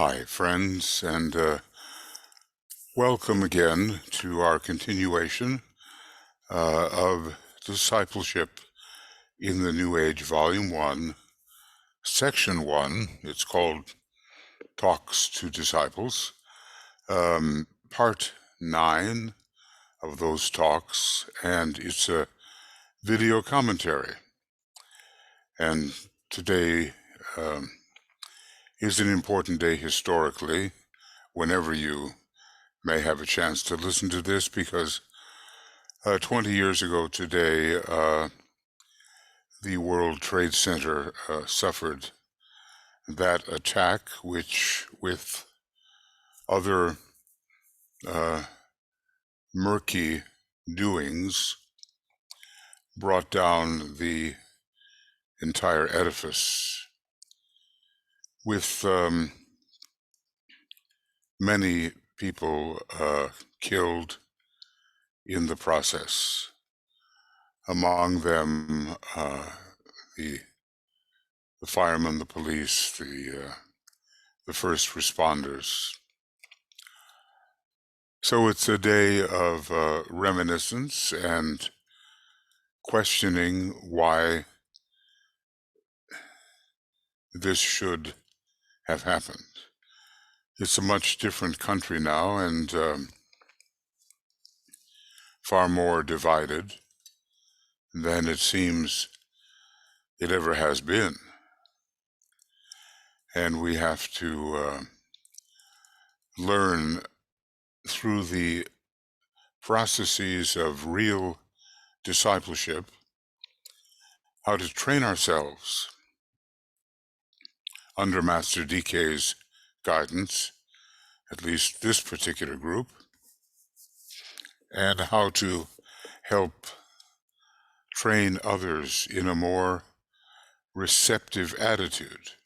Hi, friends, and welcome again to our continuation of Discipleship in the New Age, Volume 1, Section 1. It's called Talks to Disciples. Part 9 of those talks, and it's a video commentary. And today is an important day historically, whenever you may have a chance to listen to this, because 20 years ago today, the World Trade Center suffered that attack, which, with other murky doings, brought down the entire edifice, with many people killed in the process. Among them, the firemen, the police, the first responders. So it's a day of reminiscence and questioning why this should have happened. It's a much different country now, and far more divided than it seems it ever has been. And we have to learn through the processes of real discipleship how to train ourselves under Master DK's guidance, at least this particular group, and how to help train others in a more receptive attitude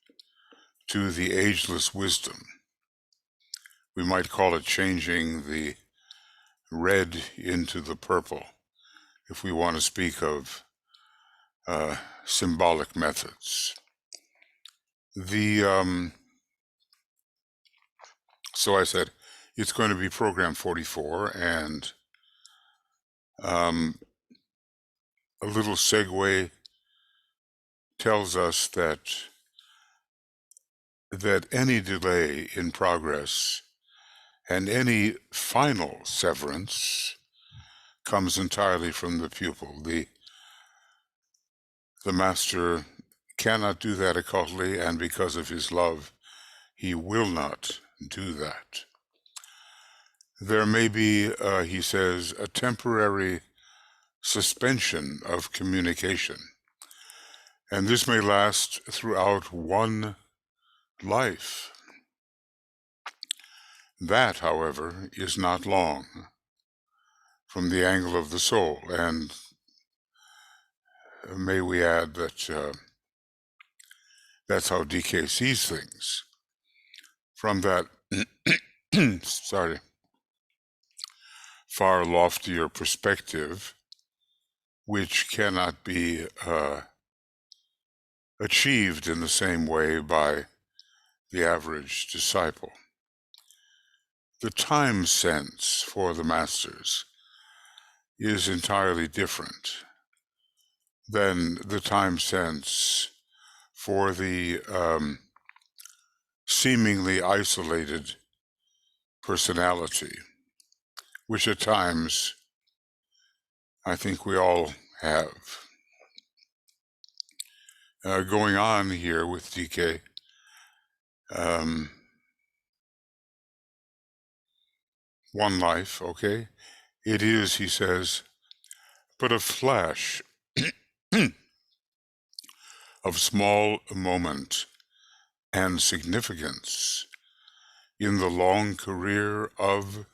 to the ageless wisdom. We might call it changing the red into the purple, if we want to speak of symbolic methods. So I said, it's going to be program 44, and a little segue tells us that any delay in progress and any final severance comes entirely from the pupil. The master cannot do that occultly, and because of his love, he will not do that. There may be, he says, a temporary suspension of communication, and this may last throughout one life. That, however, is not long from the angle of the soul, and may we add that that's how DK sees things, from that far loftier perspective, which cannot be achieved in the same way by the average disciple. The time sense for the masters is entirely different than the time sense for the seemingly isolated personality, which at times I think we all have. Going on here with DK, one life, okay? It is, he says, but a flash of small moment and significance in the long career of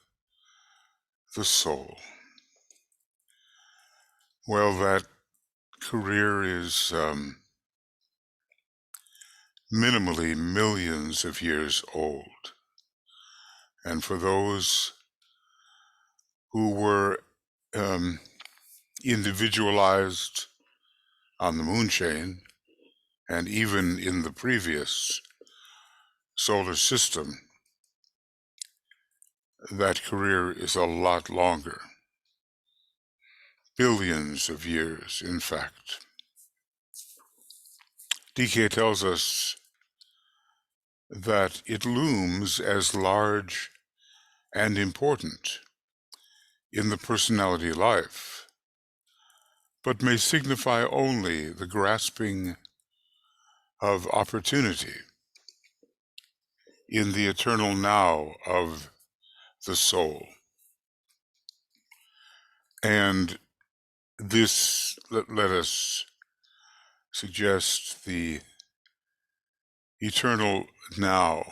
the soul. Well, that career is minimally millions of years old. And for those who were individualized on the moon chain, and even in the previous solar system, that career is a lot longer. Billions of years, in fact. DK tells us that it looms as large and important in the personality life, but may signify only the grasping of opportunity in the eternal now of the soul. And this, let us suggest, the eternal now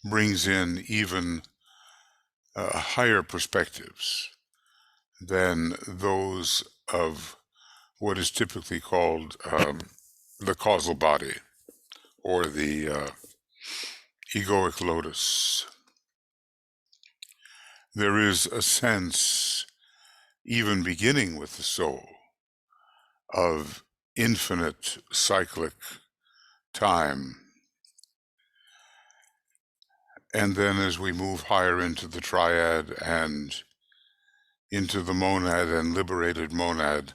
brings in even higher perspectives than those of what is typically called the causal body, or the egoic lotus. There is a sense, even beginning with the soul, of infinite cyclic time. And then as we move higher into the triad and into the monad and liberated monad,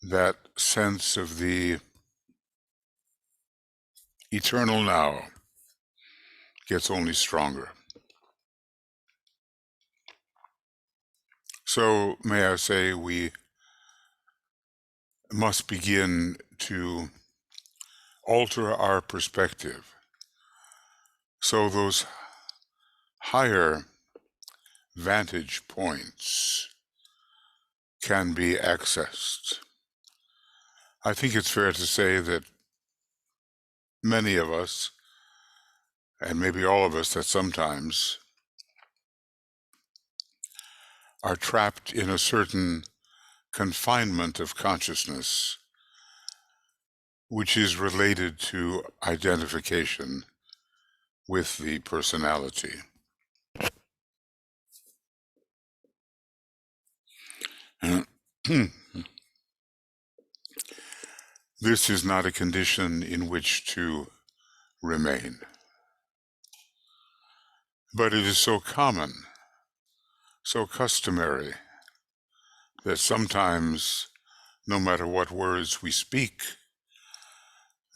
that sense of the eternal now gets only stronger. So may I say, we must begin to alter our perspective so those higher vantage points can be accessed. I think it's fair to say that many of us, and maybe all of us at sometimes, are trapped in a certain confinement of consciousness, which is related to identification with the personality. This is not a condition in which to remain. But it is so common, so customary, that sometimes, no matter what words we speak,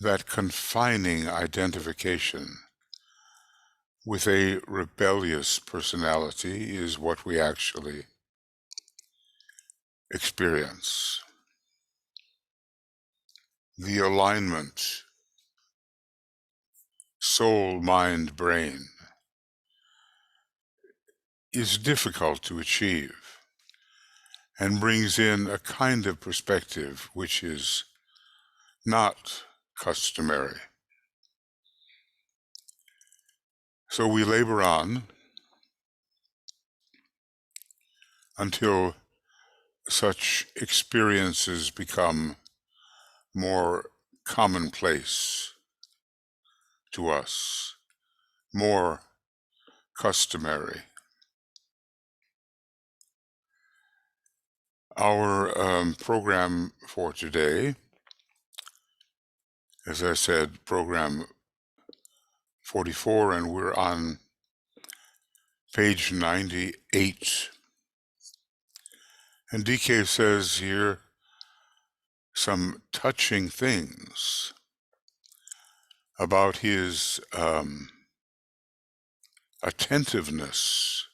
that confining identification with a rebellious personality is what we actually experience. The alignment, soul, mind, brain, is difficult to achieve and brings in a kind of perspective which is not customary. So we labor on until such experiences become more commonplace to us, more customary. Our program for today, as I said, program 44, and we're on page 98. And DK says here some touching things about his attentiveness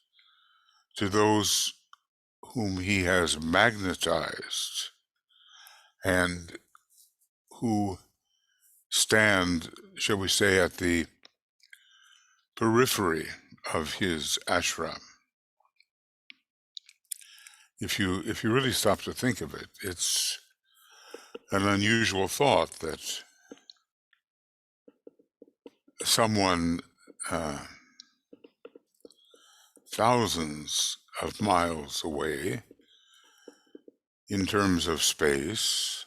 to those whom he has magnetized and who stand, shall we say, at the periphery of his ashram. If you really stop to think of it, it's an unusual thought that someone thousands of miles away in terms of space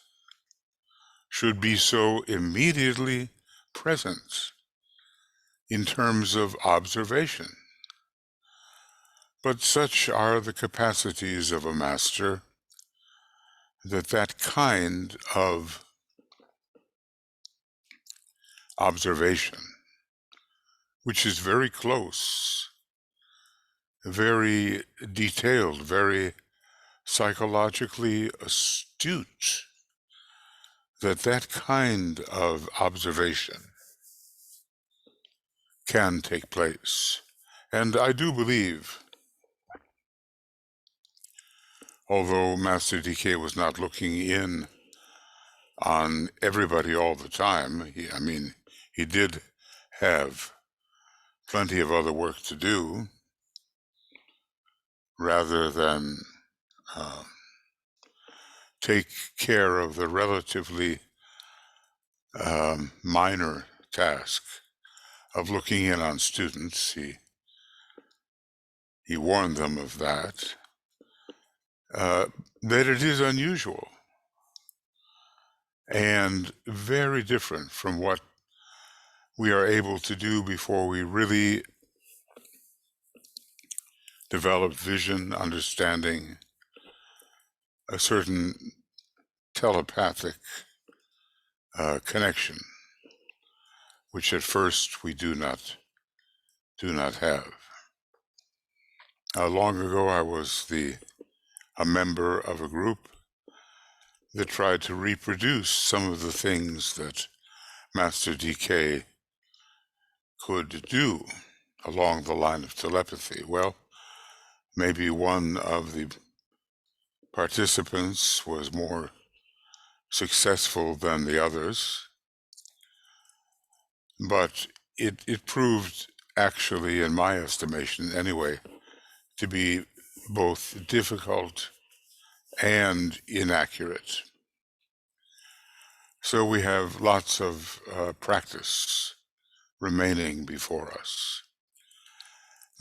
should be so immediately present in terms of observation. But such are the capacities of a master that kind of observation, which is very close, very detailed, very psychologically astute, that kind of observation can take place. And I do believe, although Master DK was not looking in on everybody all the time, he did have plenty of other work to do rather than take care of the relatively minor task of looking in on students. He warned them of that it is unusual and very different from what we are able to do before we really develop vision, understanding, a certain telepathic connection, which at first we do not have. Long ago, I was a member of a group that tried to reproduce some of the things that Master DK could do along the line of telepathy. Well, maybe one of the participants was more successful than the others, but it proved, actually, in my estimation anyway, to be both difficult and inaccurate. So we have lots of practice remaining before us.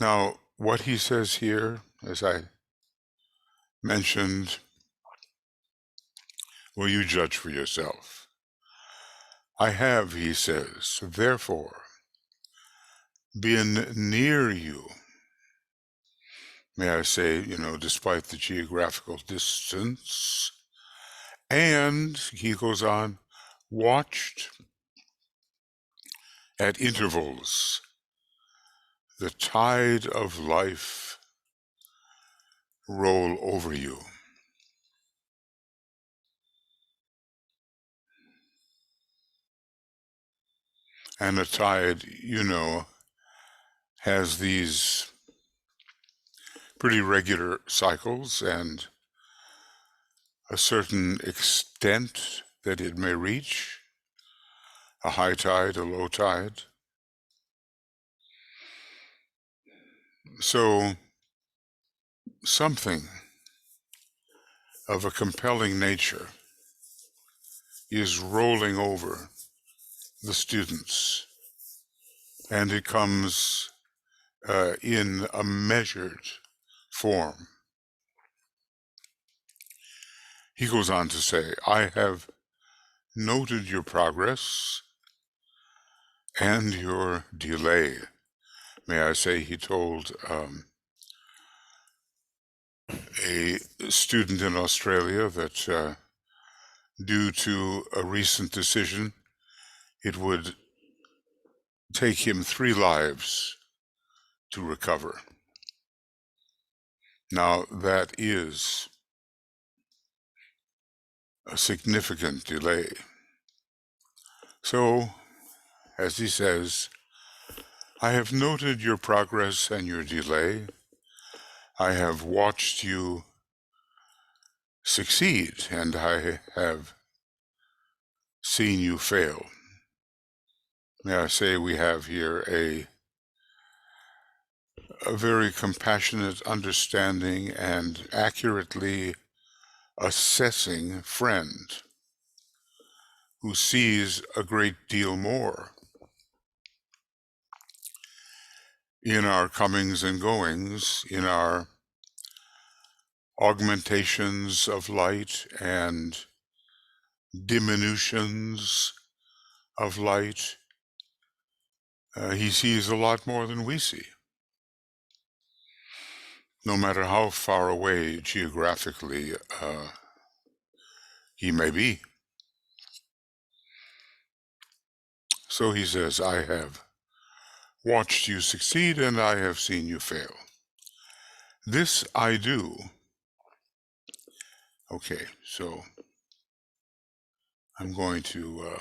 Now, what he says here, as I mentioned, will you judge for yourself? I have, he says, therefore, been near you. May I say, despite the geographical distance. And, he goes on, watched at intervals the tide of life roll over you. And a tide, has these pretty regular cycles and a certain extent that it may reach, a high tide, a low tide. So something of a compelling nature is rolling over the students, and it comes in a measured form. He goes on to say, I have noted your progress and your delay. May I say, he told a student in Australia that due to a recent decision, it would take him 3 lives to recover. Now, that is a significant delay. So, as he says, I have noted your progress and your delay. I have watched you succeed, and I have seen you fail. May I say, we have here a very compassionate, understanding, and accurately assessing friend who sees a great deal more in our comings and goings, in our augmentations of light and diminutions of light. He sees a lot more than we see, no matter how far away geographically he may be. So he says, I have watched you succeed and I have seen you fail. This I do. Okay, so I'm going to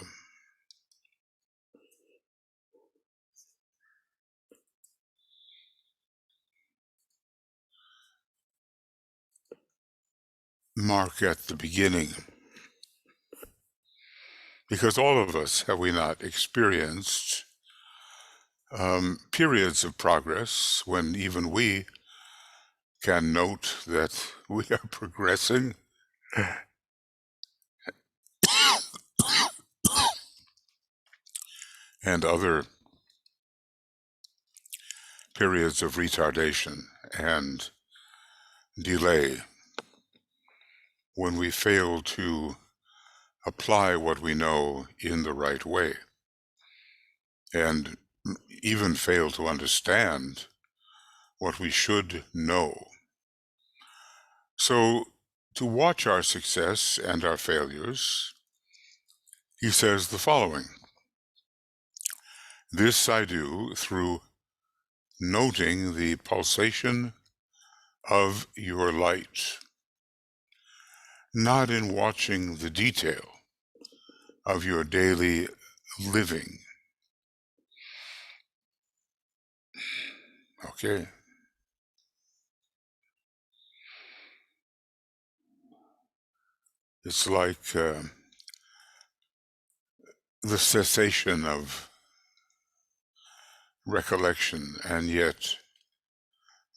mark at the beginning, because all of us, have we not, experienced periods of progress when even we can note that we are progressing, and other periods of retardation and delay when we fail to apply what we know in the right way, and even fail to understand what we should know. So, to watch our success and our failures, he says the following: this I do through noting the pulsation of your light, not in watching the detail of your daily living. Okay. It's like the cessation of recollection, and yet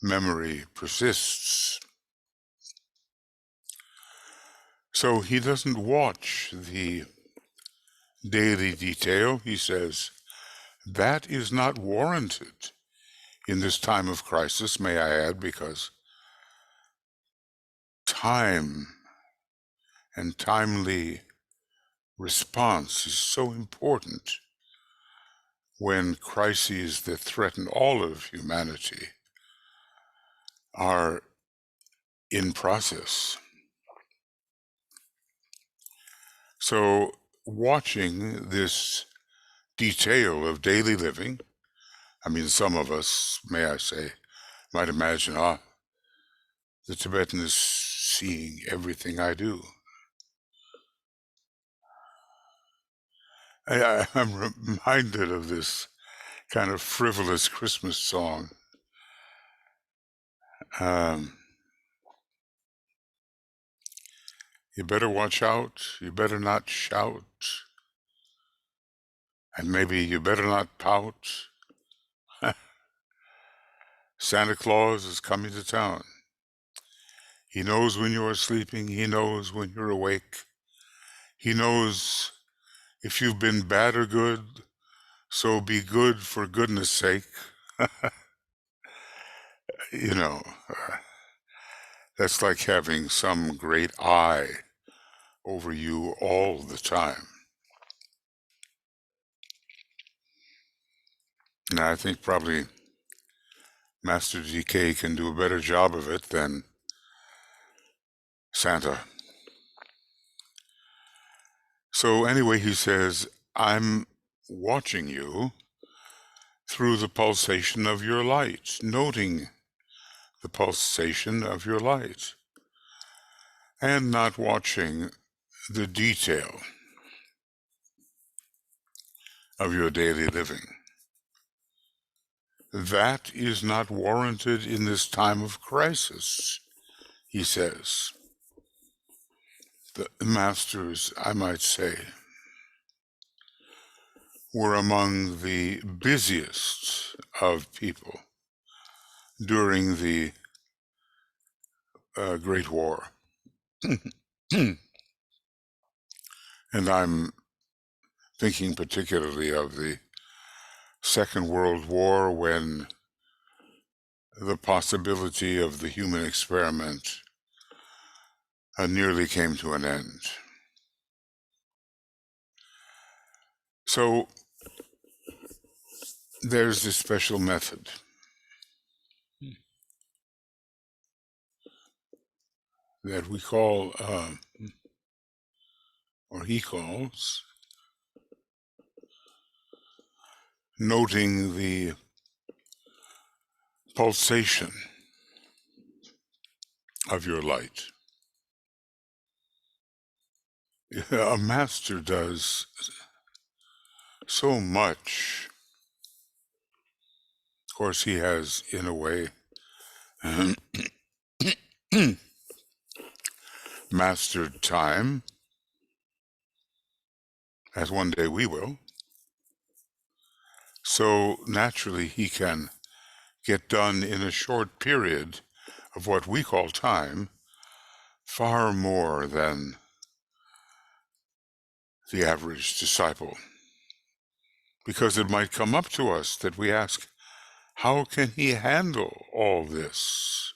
memory persists. So he doesn't watch the daily detail. He says, that is not warranted in this time of crisis, may I add, because time and timely response is so important when crises that threaten all of humanity are in process. So watching this detail of daily living, I mean, some of us, may I say, might imagine, the Tibetan is seeing everything I do. I'm reminded of this kind of frivolous Christmas song. You better watch out, you better not shout, and maybe you better not pout. Santa Claus is coming to town. He knows when you are sleeping, he knows when you're awake. He knows if you've been bad or good, so be good for goodness sake. You know, that's like having some great eye over you all the time. And I think probably Master DK can do a better job of it than Santa. So anyway, he says, I'm watching you through the pulsation of your light, noting the pulsation of your light, and not watching the detail of your daily living. That is not warranted in this time of crisis, he says. The masters, I might say, were among the busiest of people during the Great War. And I'm thinking particularly of the Second World War, when the possibility of the human experiment nearly came to an end. So there's this special method that we call, or he calls, noting the pulsation of your light. A master does so much. Of course, he has, in a way, mastered time, as one day we will. So naturally, he can get done in a short period of what we call time far more than the average disciple. Because it might come up to us that we ask, how can he handle all this?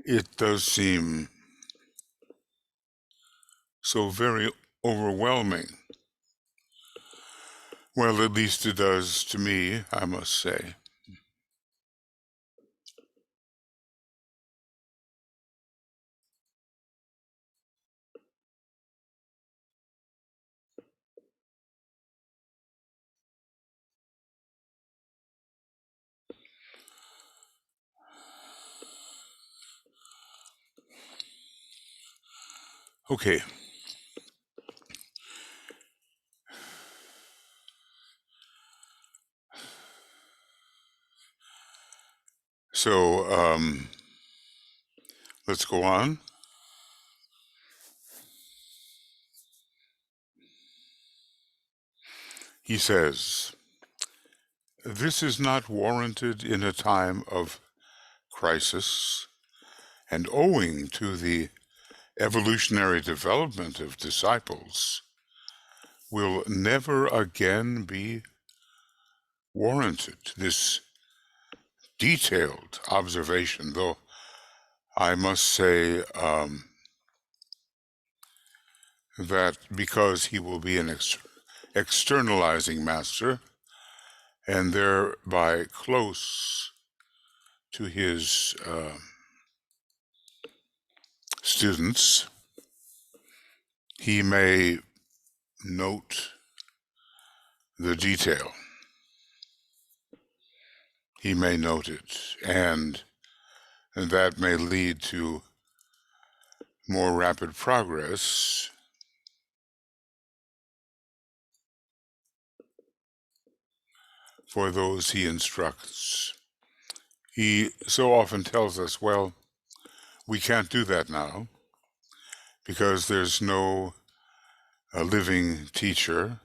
It does seem so very overwhelming. Well, at least it does to me, I must say. Okay. So, let's go on. He says, this is not warranted in a time of crisis, and owing to the evolutionary development of disciples, will never again be warranted. This detailed observation, though I must say that because he will be an externalizing master and thereby close to his students, he may note the detail. He may note it, and that may lead to more rapid progress for those he instructs. He so often tells us, well, we can't do that now because there's no living teacher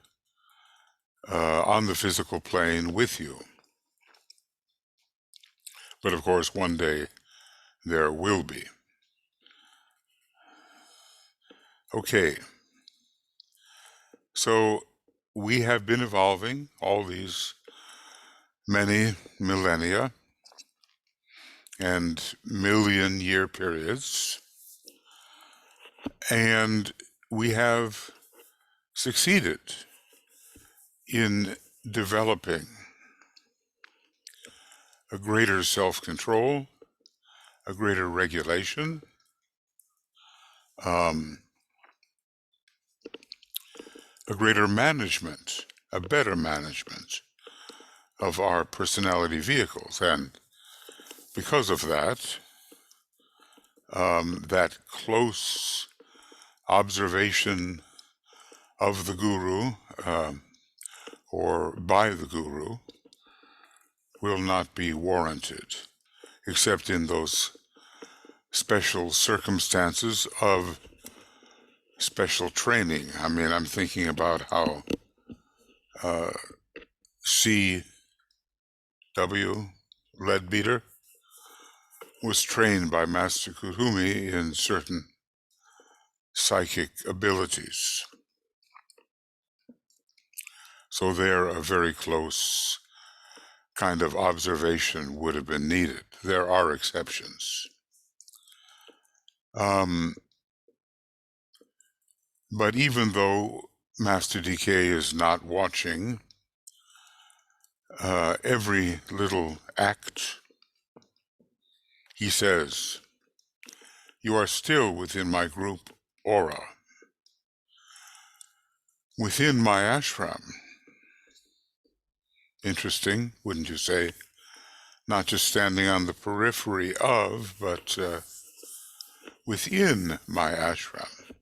on the physical plane with you. But of course, one day there will be. Okay, so we have been evolving all these many millennia and million-year periods, and we have succeeded in developing a greater self-control, a greater regulation, a greater management, a better management of our personality vehicles. And because of that, that close observation of the guru or by the guru will not be warranted, except in those special circumstances of special training. I mean, I'm thinking about how C.W. Leadbeater was trained by Master Kuthumi in certain psychic abilities. So there, a very close kind of observation would have been needed. There are exceptions. But even though Master DK is not watching, every little act, he says, you are still within my group aura. within my ashram. Interesting, wouldn't you say? Not just standing on the periphery of, but within my ashram.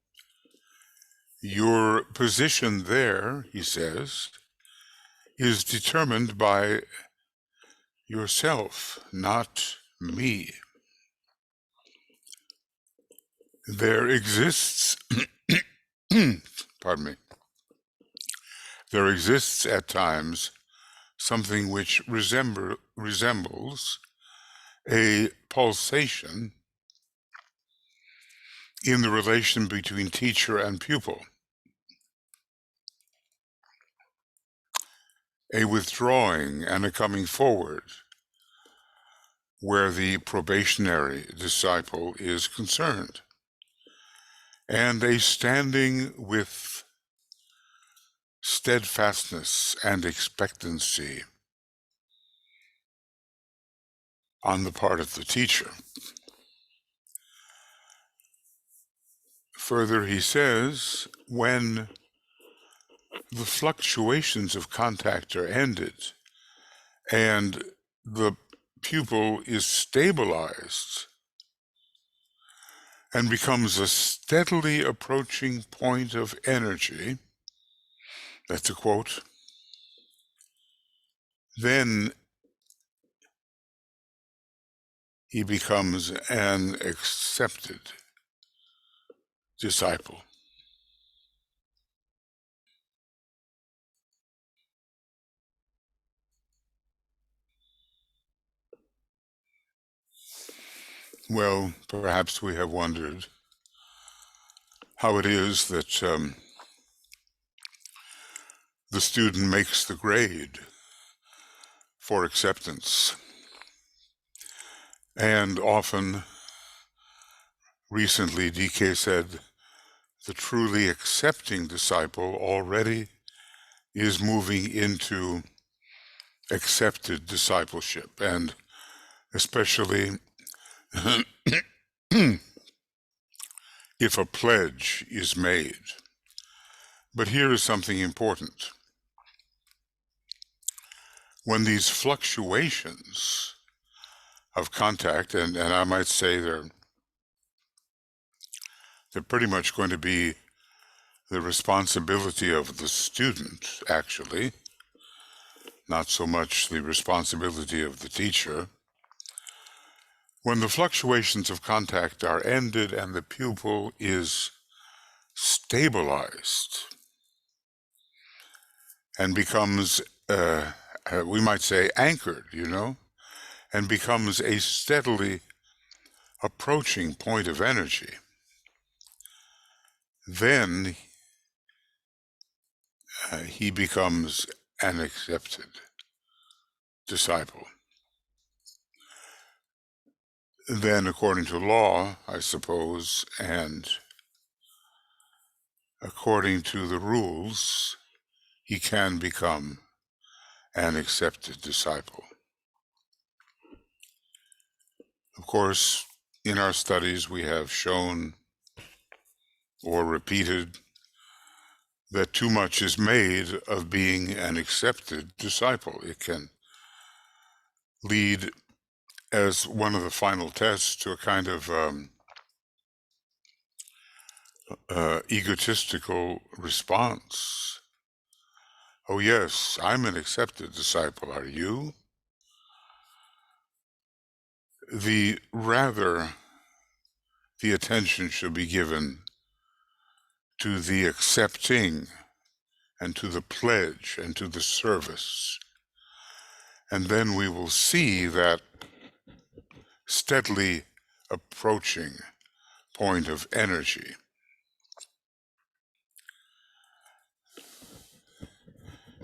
Your position there, he says, is determined by yourself, not me. There exists, pardon me, there exists at times something which resembles a pulsation in the relation between teacher and pupil, a withdrawing and a coming forward where the probationary disciple is concerned, and a standing with steadfastness and expectancy on the part of the teacher. Further, he says, when the fluctuations of contact are ended and the pupil is stabilized and becomes a steadily approaching point of energy, that's a quote, then he becomes an accepted disciple. Well, perhaps we have wondered how it is that the student makes the grade for acceptance. And often, recently, DK said, the truly accepting disciple already is moving into accepted discipleship, and especially if a pledge is made. But here is something important. When these fluctuations of contact, and I might say they're pretty much going to be the responsibility of the student, actually, not so much the responsibility of the teacher. When the fluctuations of contact are ended and the pupil is stabilized and becomes, we might say, anchored, and becomes a steadily approaching point of energy, then he becomes an accepted disciple. Then, according to law, I suppose, and according to the rules, he can become an accepted disciple. Of course, in our studies, we have shown or repeated that too much is made of being an accepted disciple. It can lead, as one of the final tests, to a kind of egotistical response. Oh yes, I'm an accepted disciple, are you? Rather, the attention should be given to the accepting and to the pledge and to the service. And then we will see that steadily approaching point of energy.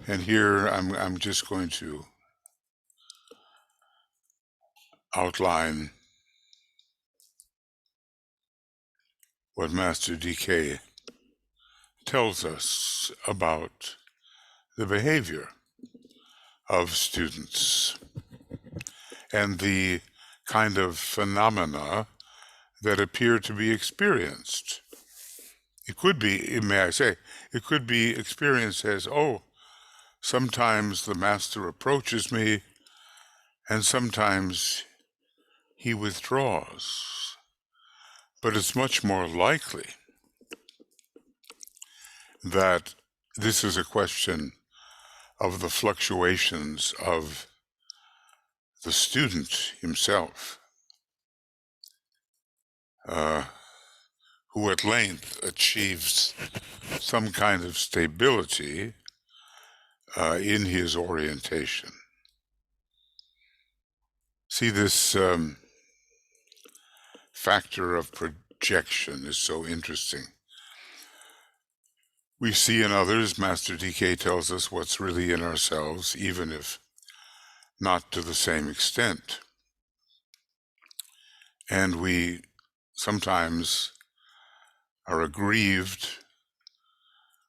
And here I'm just going to outline what Master DK tells us about the behavior of students and the kind of phenomena that appear to be experienced It could be, may I say, it could be experienced as, oh, sometimes the master approaches me and sometimes he withdraws. But it's much more likely that this is a question of the fluctuations of the student himself, who at length achieves some kind of stability in his orientation. See, this factor of projection is so interesting. We see in others, Master DK tells us what's really in ourselves, even if not to the same extent. And we sometimes are aggrieved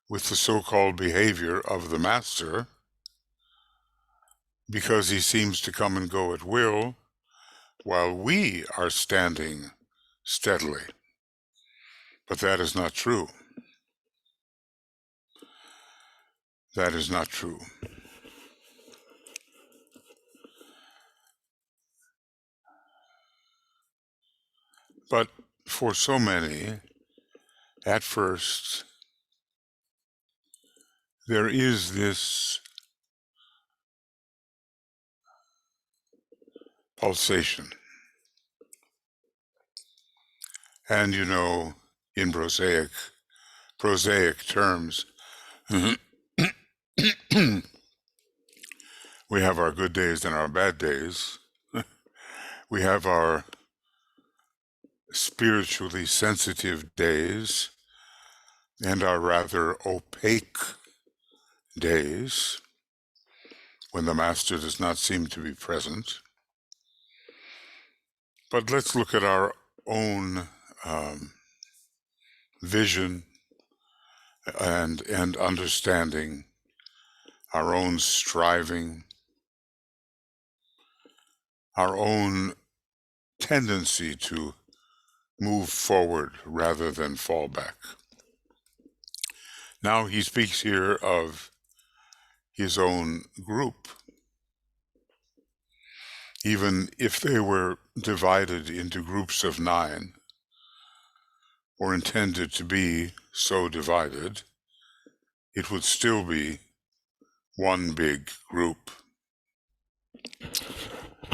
with the so-called behavior of the Master because he seems to come and go at will while we are standing steadily. But that is not true. That is not true. But for so many, at first, there is this pulsation. And you know, in prosaic terms, we have our good days and our bad days. We have our spiritually sensitive days and our rather opaque days when the Master does not seem to be present. But let's look at our own vision and understanding, our own striving, our own tendency to move forward rather than fall back. Now he speaks here of his own group. Even if they were divided into groups of 9, or intended to be so divided, it would still be one big group.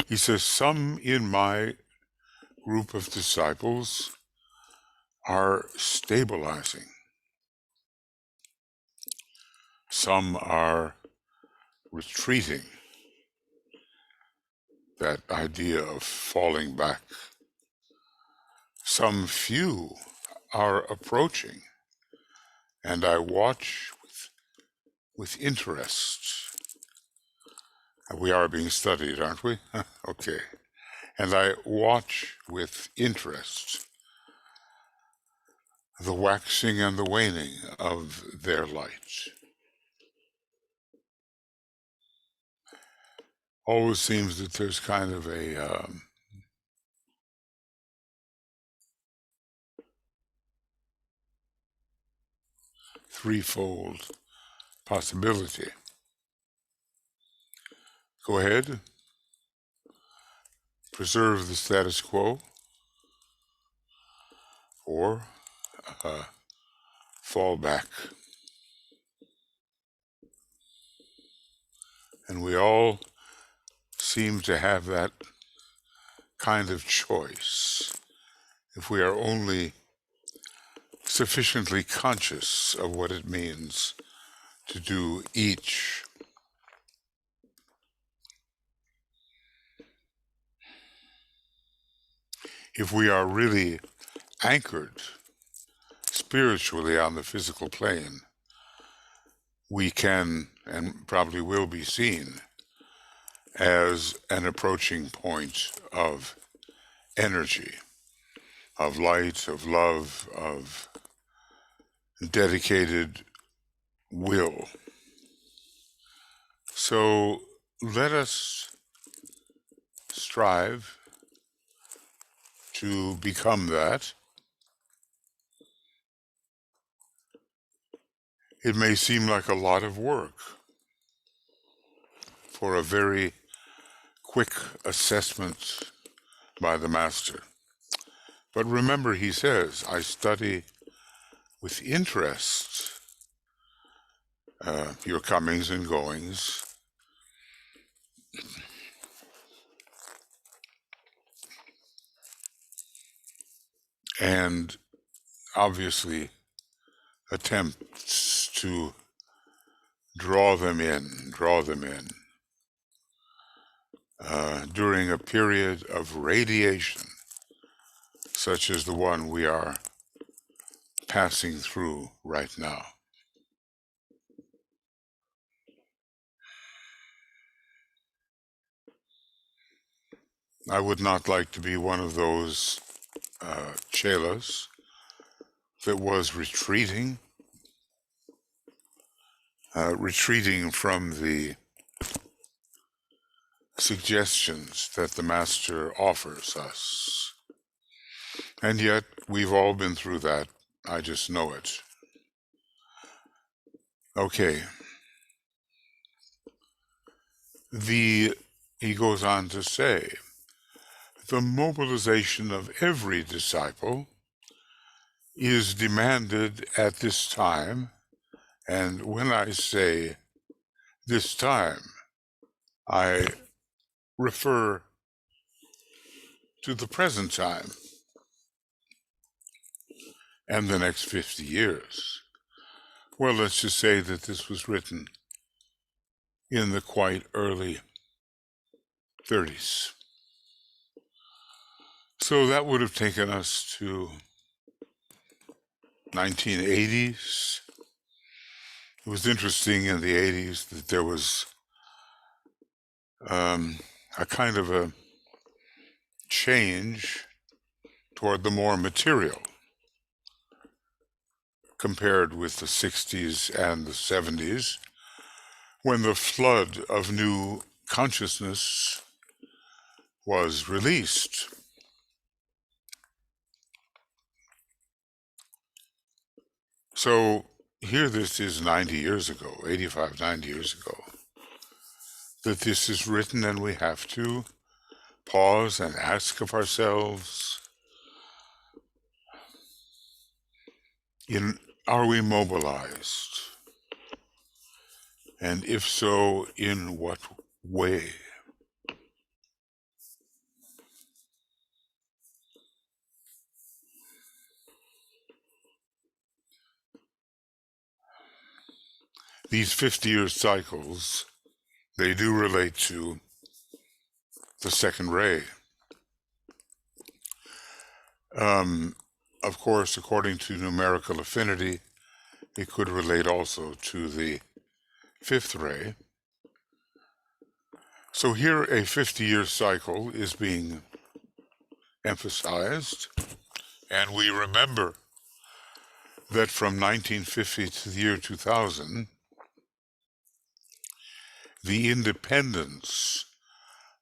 He says, some in my group of disciples are stabilizing. Some are retreating. That idea of falling back. Some few are approaching, and I watch with interest. We are being studied, aren't we? Okay. And I watch with interest the waxing and the waning of their light. Always seems that there's kind of a threefold possibility. Go ahead, preserve the status quo, or fall back. And we all seem to have that kind of choice if we are only sufficiently conscious of what it means to do each. If we are really anchored spiritually on the physical plane, we can and probably will be seen as an approaching point of energy, of light, of love, of dedicated will. So let us strive to become that. It may seem like a lot of work for a very quick assessment by the Master. But remember, he says, I study with interest your comings and goings, and obviously attempts to draw them in during a period of radiation such as the one we are passing through right now. I would not like to be one of those chelas that was retreating from the suggestions that the Master offers us. And yet, we've all been through that. I just know it. Okay. He goes on to say, the mobilization of every disciple is demanded at this time, and when I say this time, I refer to the present time and the next 50 years. Well, let's just say that this was written in the quite early 30s. So that would have taken us to 1980s. It was interesting in the 80s that there was a kind of a change toward the more material compared with the 60s and the 70s, when the flood of new consciousness was released. So here this is 90 years ago, 85, 90 years ago, that this is written, and we have to pause and ask of ourselves, are we mobilized? And if so, in what way? These 50-year cycles, they do relate to the second ray. Of course, according to numerical affinity, it could relate also to the fifth ray. So here a 50-year cycle is being emphasized, and we remember that from 1950 to the year 2000, the independence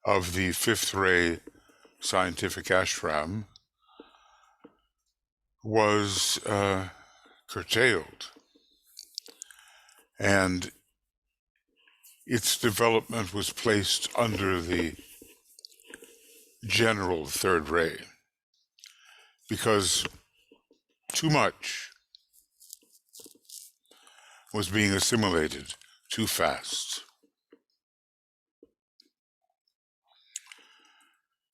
of the fifth ray scientific ashram was curtailed, and its development was placed under the general third ray, because too much was being assimilated too fast.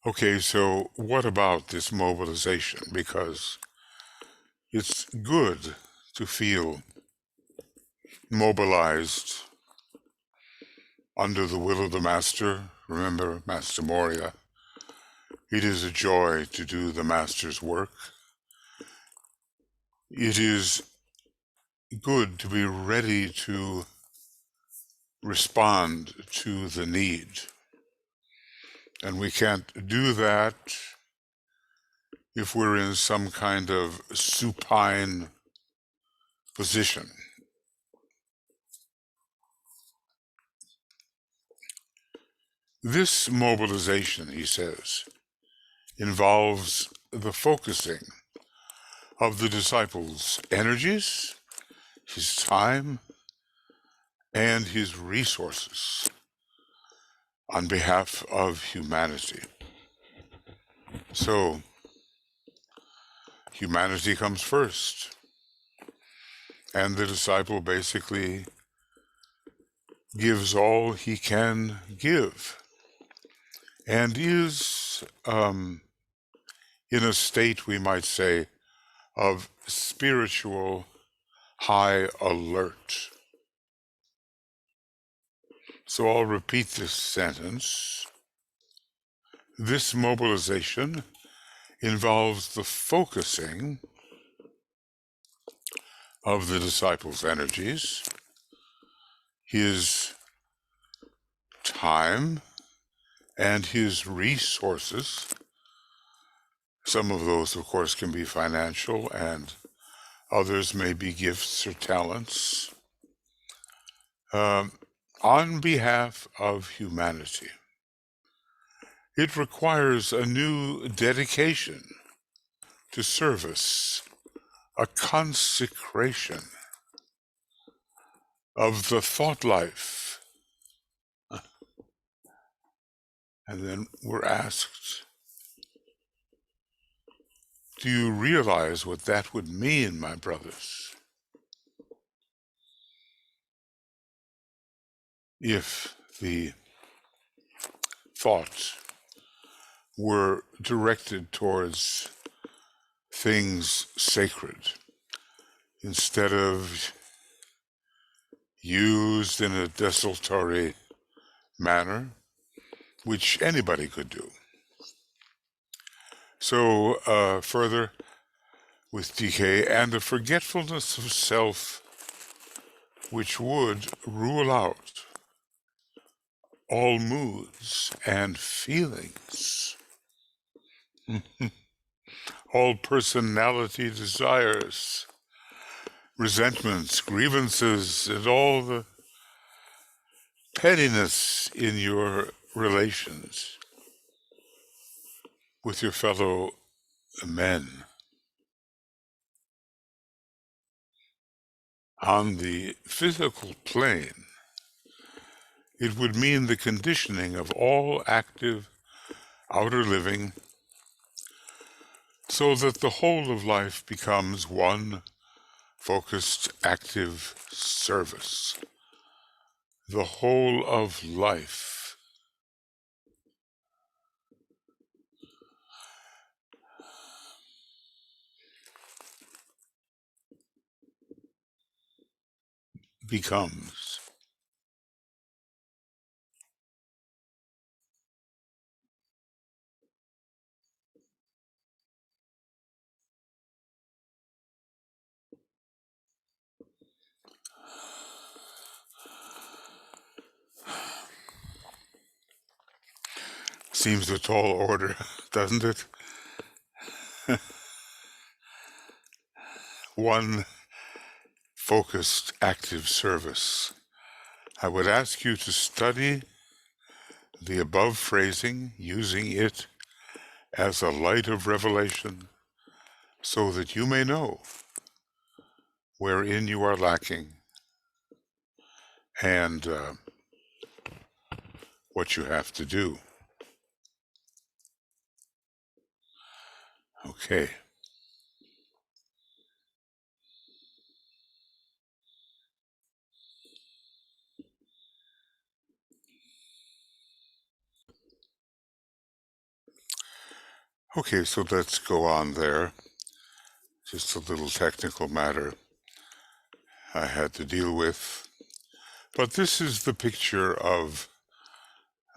Okay, so what about this mobilization? Because it's good to feel mobilized under the will of the Master. Remember, Master Moria, it is a joy to do the Master's work. It is good to be ready to respond to the need. And we can't do that if we're in some kind of supine position. This mobilization, he says, involves the focusing of the disciples' energies, his time, and his resources on behalf of humanity. So, humanity comes first, and the disciple basically gives all he can give, and is in a state, we might say, of spiritual high alert. So I'll repeat this sentence. This mobilization involves the focusing of the disciple's energies, his time, and his resources. Some of those, of course, can be financial, and others may be gifts or talents, on behalf of humanity. It requires a new dedication to service, a consecration of the thought life. And then we're asked, do you realize what that would mean, my brothers? If the thoughts were directed towards things sacred instead of used in a desultory manner, which anybody could do. So further with DK, and a forgetfulness of self which would rule out all moods and feelings, all personality desires, resentments, grievances, and all the pettiness in your relations with your fellow men. On the physical plane, it would mean the conditioning of all active outer living so that the whole of life becomes one focused, active service. The whole of life. Becomes. Seems a tall order, doesn't it? One focused, active service. I would ask you to study the above phrasing, using it as a light of revelation, so that you may know wherein you are lacking and what you have to do. Okay. Okay, so let's go on there. Just a little technical matter I had to deal with. But this is the picture of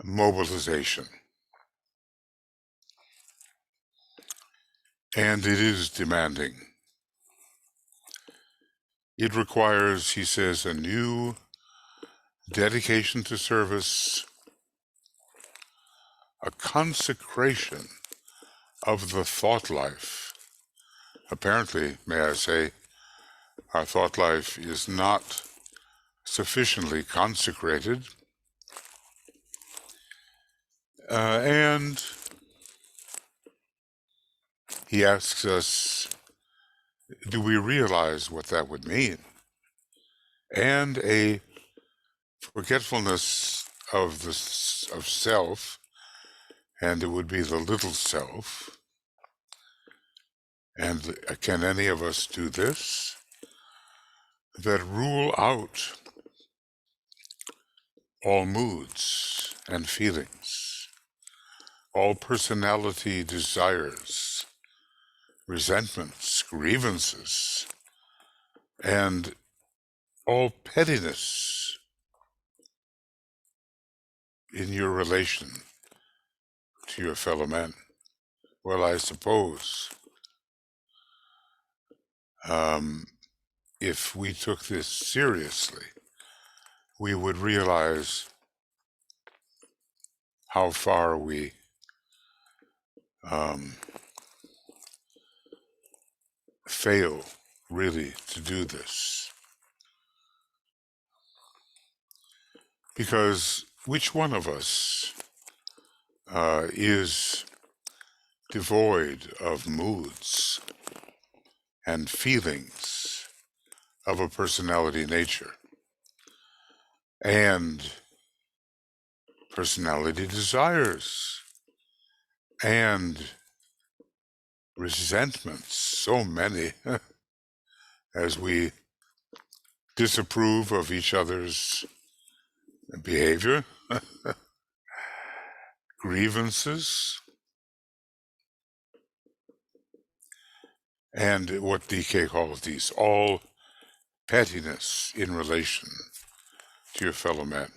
mobilization. And it is demanding. It requires, he says, a new dedication to service, a consecration of the thought life. Apparently, may I say, our thought life is not sufficiently consecrated. And he asks us, do we realize what that would mean? and a forgetfulness of self, and it would be the little self. And can any of us do this? That rule out all moods and feelings, all personality desires, resentments, grievances, and all pettiness in your relation to your fellow men. Well, I suppose if we took this seriously, we would realize how far we fail really to do this. Because which one of us is devoid of moods and feelings of a personality nature and personality desires and resentments, so many, as we disapprove of each other's behavior, grievances, and what DK calls these, all pettiness in relation to your fellow men.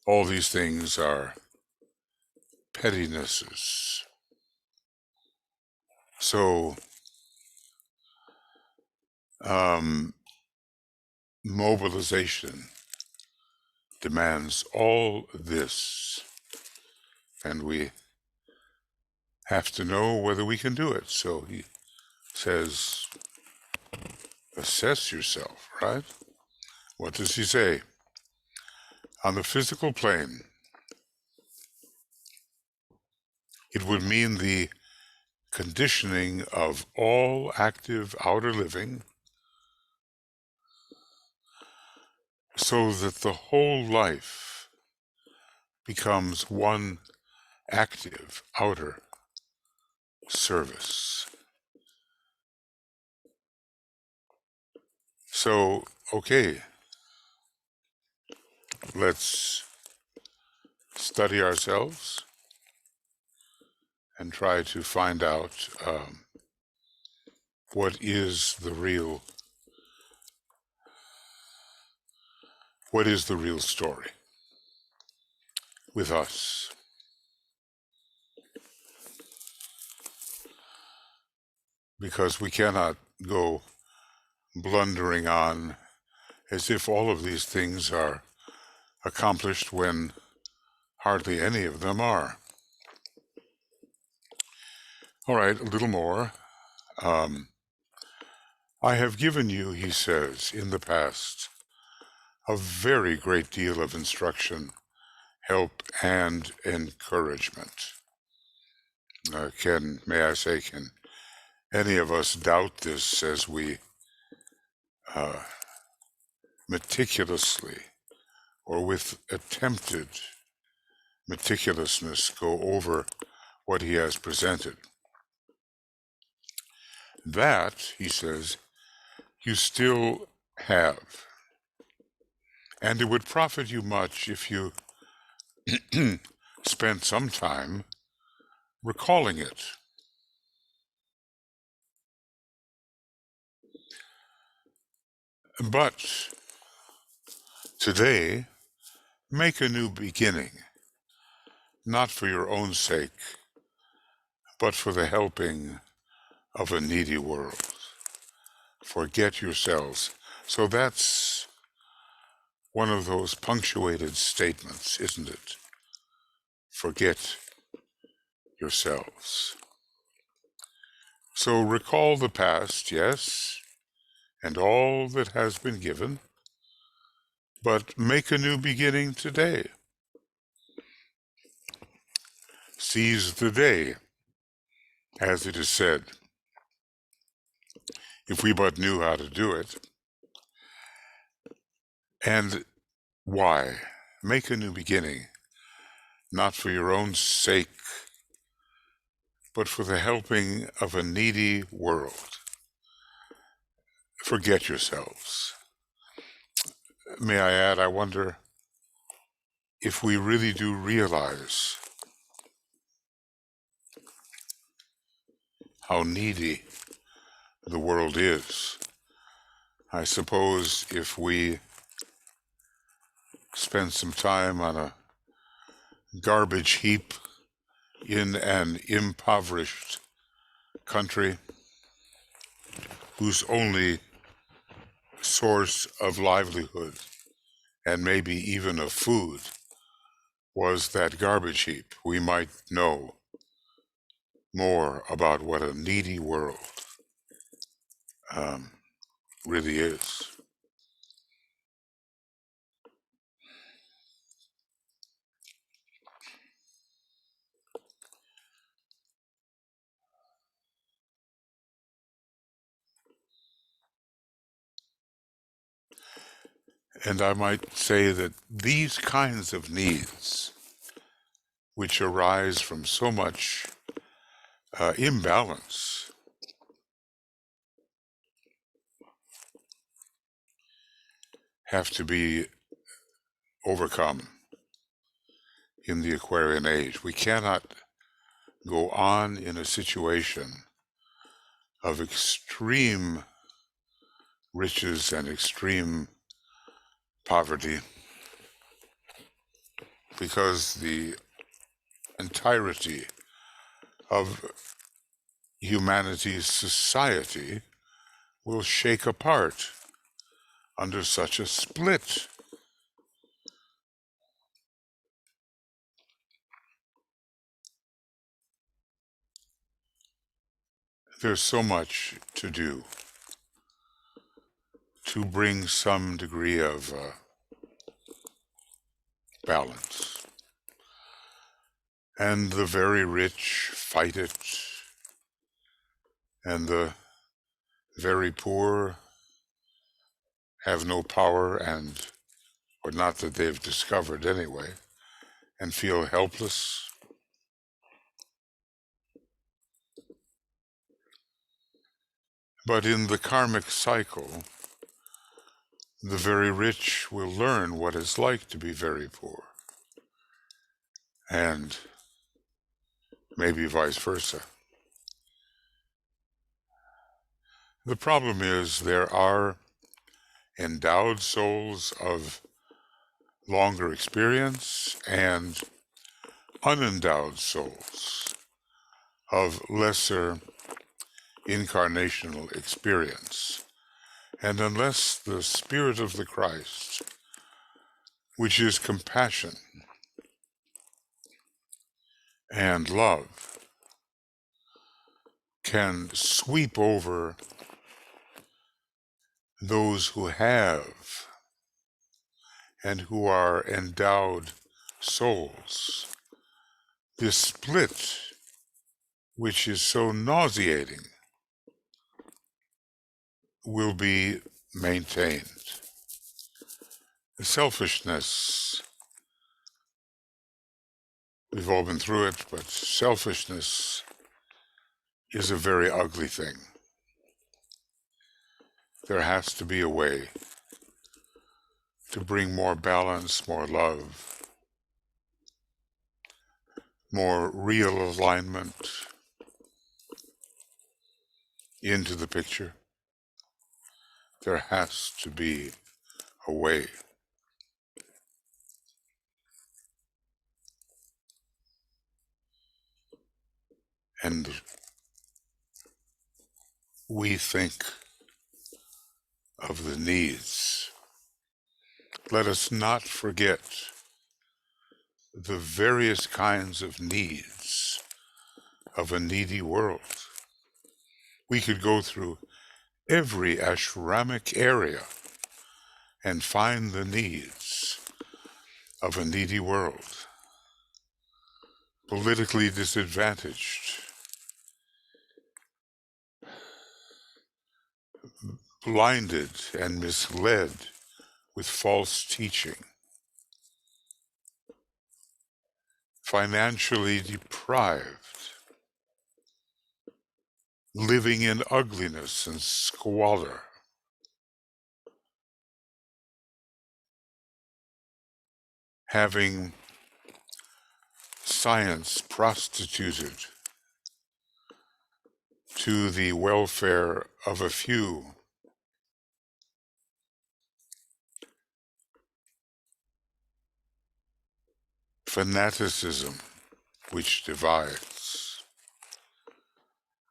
All these things are pettinesses. So, mobilization demands all this, and we have to know whether we can do it. So he says, assess yourself, right? What does he say? On the physical plane, it would mean the conditioning of all active outer living so that the whole life becomes one active outer service. So, okay, let's study ourselves and try to find out what is the real story with us. Because we cannot go blundering on as if all of these things are accomplished when hardly any of them are. All right, a little more. I have given you, he says, in the past, a very great deal of instruction, help, and encouragement. Can any of us doubt this as we meticulously or with attempted meticulousness go over what he has presented? That, he says, you still have. And it would profit you much if you spent some time recalling it. But today, make a new beginning, not for your own sake, but for the helping of a needy world. Forget yourselves. So that's one of those punctuated statements, isn't it? Forget yourselves. So recall the past, yes, and all that has been given, but make a new beginning today. Seize the day, as it is said. If we but knew how to do it, And why? Make a new beginning, not for your own sake, but for the helping of a needy world. Forget yourselves. May I add, I wonder if we really do realize how needy the world is. I suppose if we spend some time on a garbage heap in an impoverished country whose only source of livelihood and maybe even of food was that garbage heap, we might know more about what a needy world really is. And I might say that these kinds of needs, which arise from so much imbalance, have to be overcome in the Aquarian age. We cannot go on in a situation of extreme riches and extreme poverty, because the entirety of humanity's society will shake apart under such a split. There's so much to do to bring some degree of balance. And the very rich fight it, and the very poor have no power, or not that they've discovered anyway, and feel helpless. But in the karmic cycle, the very rich will learn what it's like to be very poor, and maybe vice versa. The problem is there are endowed souls of longer experience and unendowed souls of lesser incarnational experience. And unless the Spirit of the Christ, which is compassion and love, can sweep over those who have and who are endowed souls, this split, which is so nauseating, will be maintained. Selfishness, we've all been through it, but selfishness is a very ugly thing. There has to be a way to bring more balance, more love, more real alignment into the picture. There has to be a way. And we think of the needs. Let us not forget the various kinds of needs of a needy world. We could go through every ashramic area and find the needs of a needy world. Politically disadvantaged, blinded and misled with false teaching, financially deprived, living in ugliness and squalor, having science prostituted to the welfare of a few, fanaticism which divides,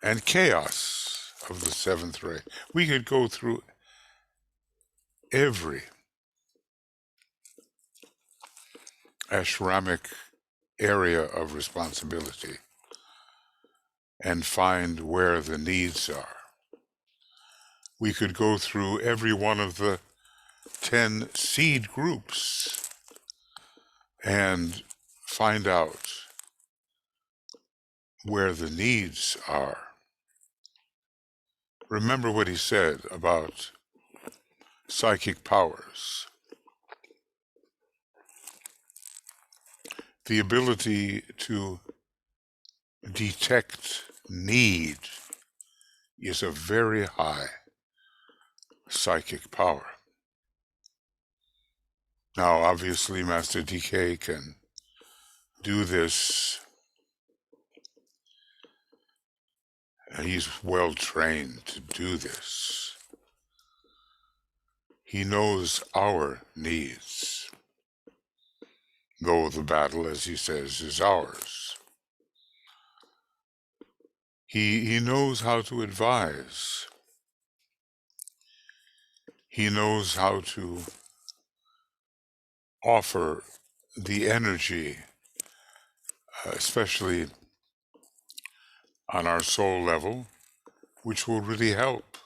and chaos of the seventh ray. We could go through every ashramic area of responsibility and find where the needs are. We could go through every one of the 10 seed groups and find out where the needs are. Remember what he said about psychic powers. The ability to detect need is a very high psychic power. Now, obviously, Master DK can do this. He's well trained to do this. He knows our needs, though the battle, as he says, is ours. He knows how to advise. He knows how to offer the energy, especially on our soul level, which will really help.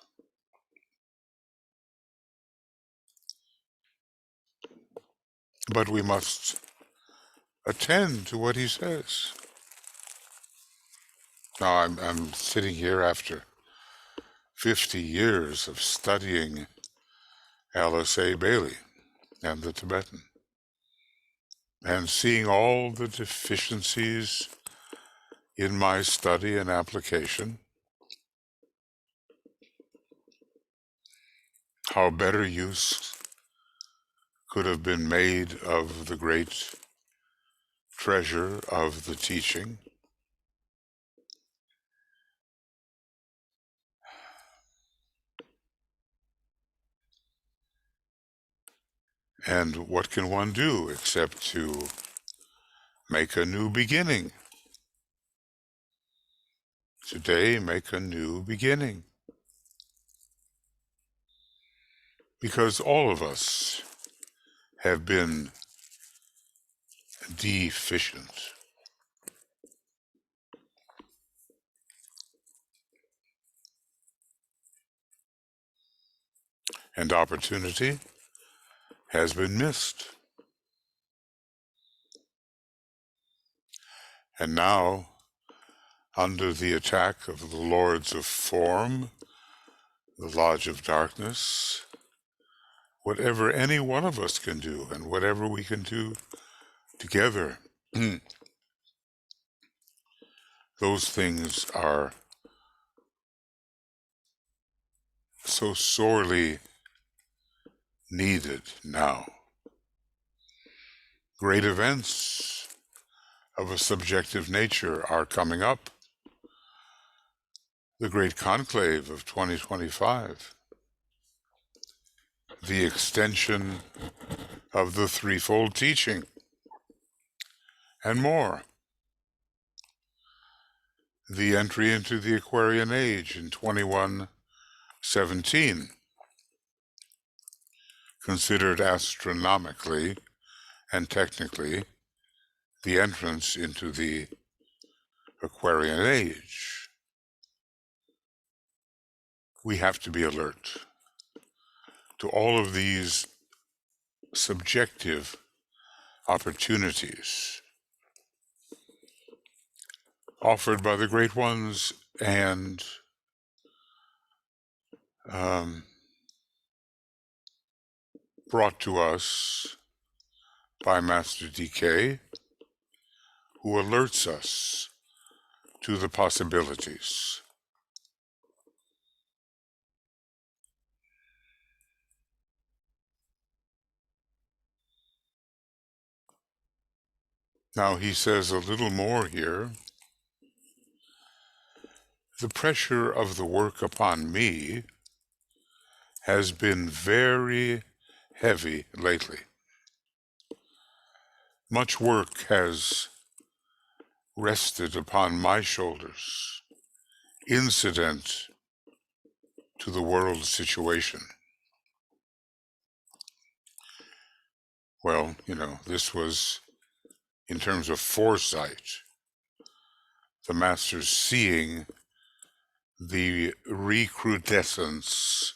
But we must attend to what he says. Now, I'm sitting here after 50 years of studying Alice A. Bailey and the Tibetan, and seeing all the deficiencies in my study and application, how better use could have been made of the great treasure of the teaching. And what can one do except to make a new beginning? Today, make a new beginning. Because all of us have been deficient. And opportunity has been missed. And now, under the attack of the lords of form, the Lodge of Darkness, whatever any one of us can do, and whatever we can do together, those things are so sorely needed now. Great events of a subjective nature are coming up. The Great Conclave of 2025, the extension of the threefold teaching, and more. The entry into the Aquarian Age in 2117, considered astronomically and technically the entrance into the Aquarian Age. We have to be alert to all of these subjective opportunities offered by the great ones and brought to us by Master DK, who alerts us to the possibilities. Now he says a little more here. The pressure of the work upon me has been very heavy lately. Much work has rested upon my shoulders, incident to the world situation. Well, this was in terms of foresight, the Master's seeing the recrudescence,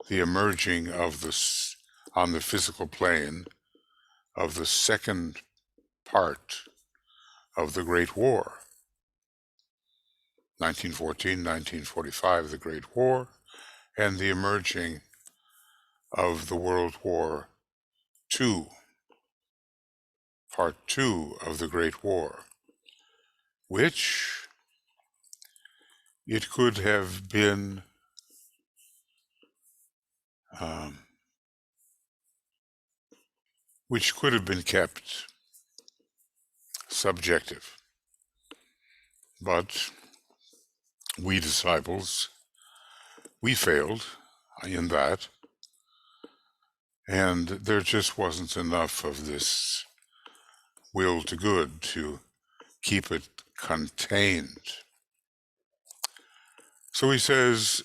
the emerging of this on the physical plane of the second part of the Great War. 1914, 1945, the Great War, and the emerging of the World War II, Part 2 of the Great War, which it could have been kept subjective. But we disciples, we failed in that, and there just wasn't enough of this will to good to keep it contained. So he says,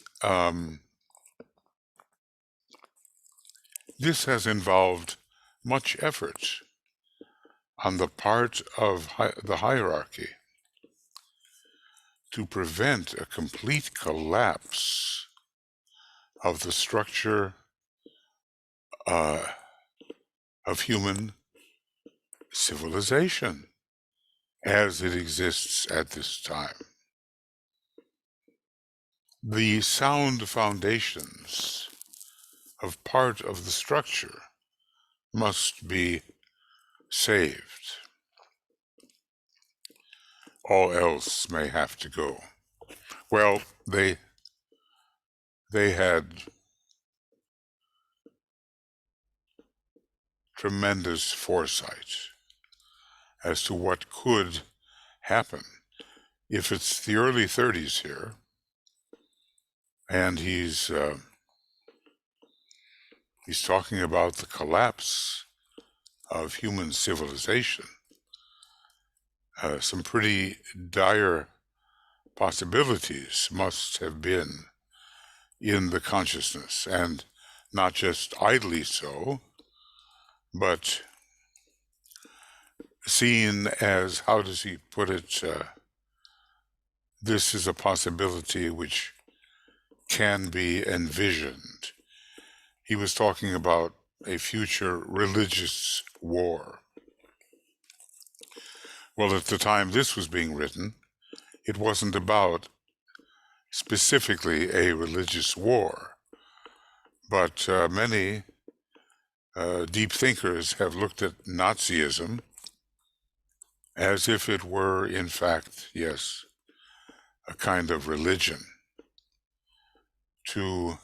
this has involved much effort on the part of the hierarchy to prevent a complete collapse of the structure of human civilization as it exists at this time. The sound foundations of part of the structure must be saved. All else may have to go. Well, they had tremendous foresight as to what could happen. If it's the early 30s here, and he's talking about the collapse of human civilization, some pretty dire possibilities must have been in the consciousness, and not just idly so, but seen as, how does he put it, this is a possibility which can be envisioned. He was talking about a future religious war. Well, at the time this was being written, it wasn't about specifically a religious war, but many deep thinkers have looked at Nazism as if it were, in fact, yes, a kind of religion to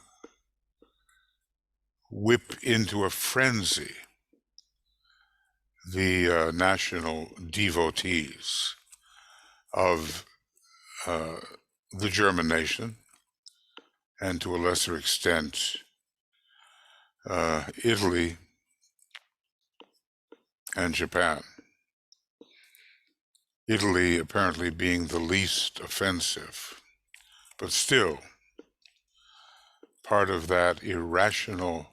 whip into a frenzy the national devotees of the German nation, and to a lesser extent, Italy and Japan. Italy apparently being the least offensive, but still part of that irrational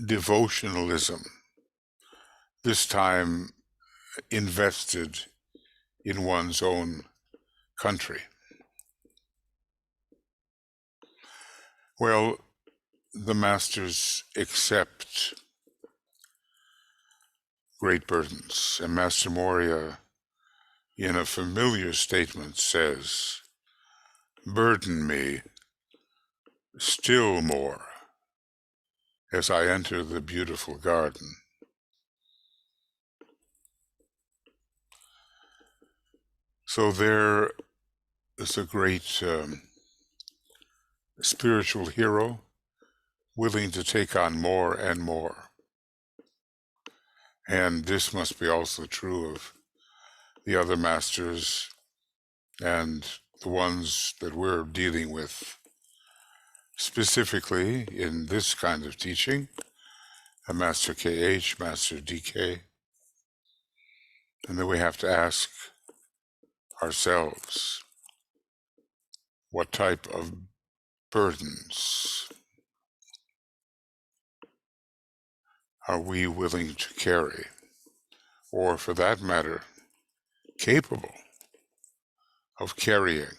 devotionalism, this time invested in one's own country. Well, the masters accept great burdens, and Master Moria, in a familiar statement, says, "Burden me still more as I enter the beautiful garden. So there is a great spiritual hero willing to take on more and more. And this must be also true of the other masters and the ones that we're dealing with specifically in this kind of teaching, a Master KH, Master DK. And then we have to ask ourselves, what type of burdens are we willing to carry, or for that matter, capable of carrying?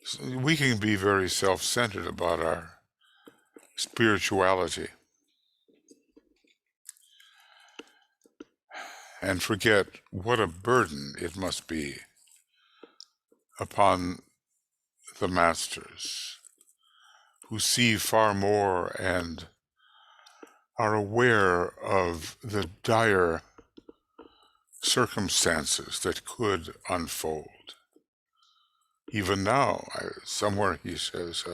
So we can be very self-centered about our spirituality and forget what a burden it must be upon the masters who see far more and are aware of the dire circumstances that could unfold. Even now, somewhere he says,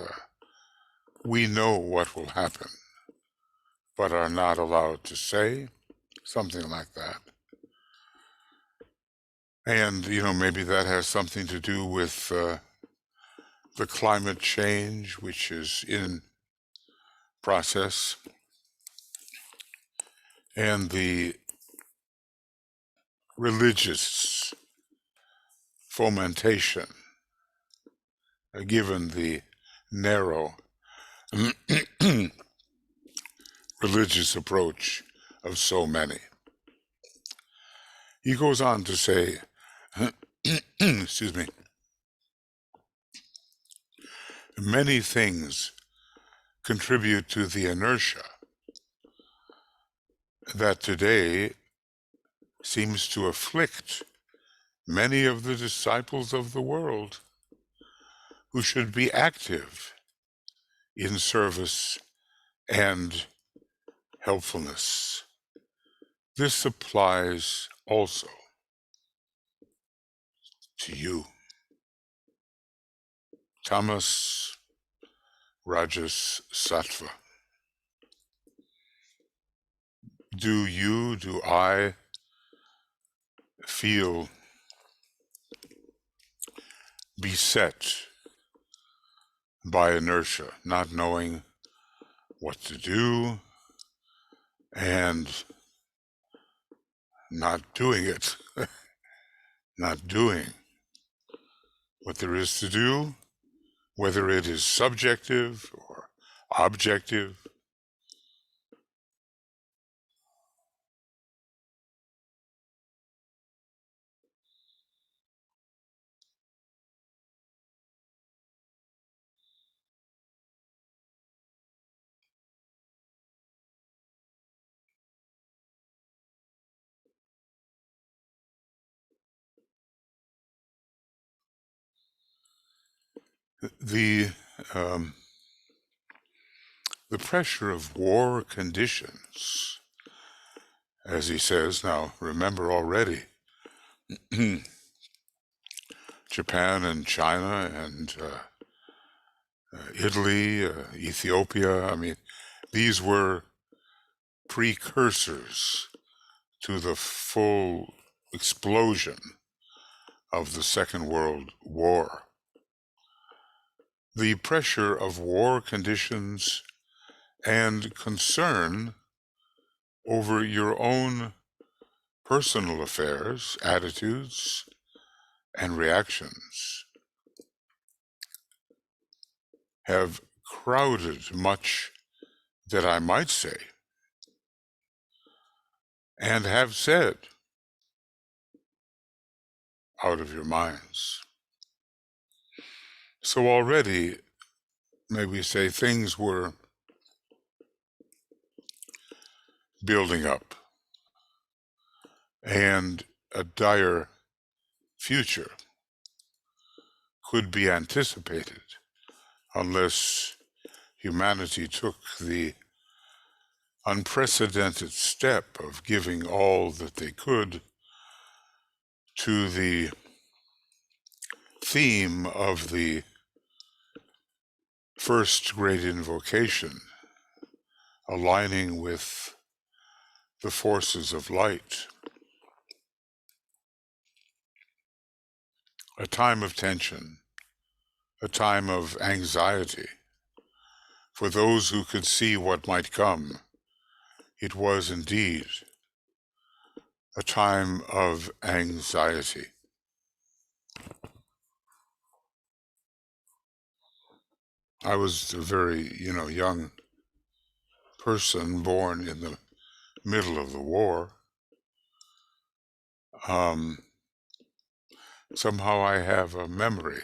we know what will happen, but are not allowed to say, something like that. And, maybe that has something to do with the climate change, which is in process, and the religious fomentation, given the narrow religious approach of so many. He goes on to say, excuse me, many things contribute to the inertia that today seems to afflict many of the disciples of the world who should be active in service and helpfulness. This applies also to you. Tamas, Rajas, Sattva. Do I feel beset by inertia, not knowing what to do and not doing it, not doing what there is to do, whether it is subjective or objective? The pressure of war conditions, as he says, now remember already, Japan and China and Italy, Ethiopia, these were precursors to the full explosion of the Second World War. The pressure of war conditions and concern over your own personal affairs, attitudes, and reactions have crowded much that I might say and have said out of your minds. So already, may we say, things were building up, and a dire future could be anticipated unless humanity took the unprecedented step of giving all that they could to the theme of the first great invocation, aligning with the forces of light. A time of tension, a time of anxiety. For those who could see what might come, it was indeed a time of anxiety. I was a very, young person born in the middle of the war. Somehow I have a memory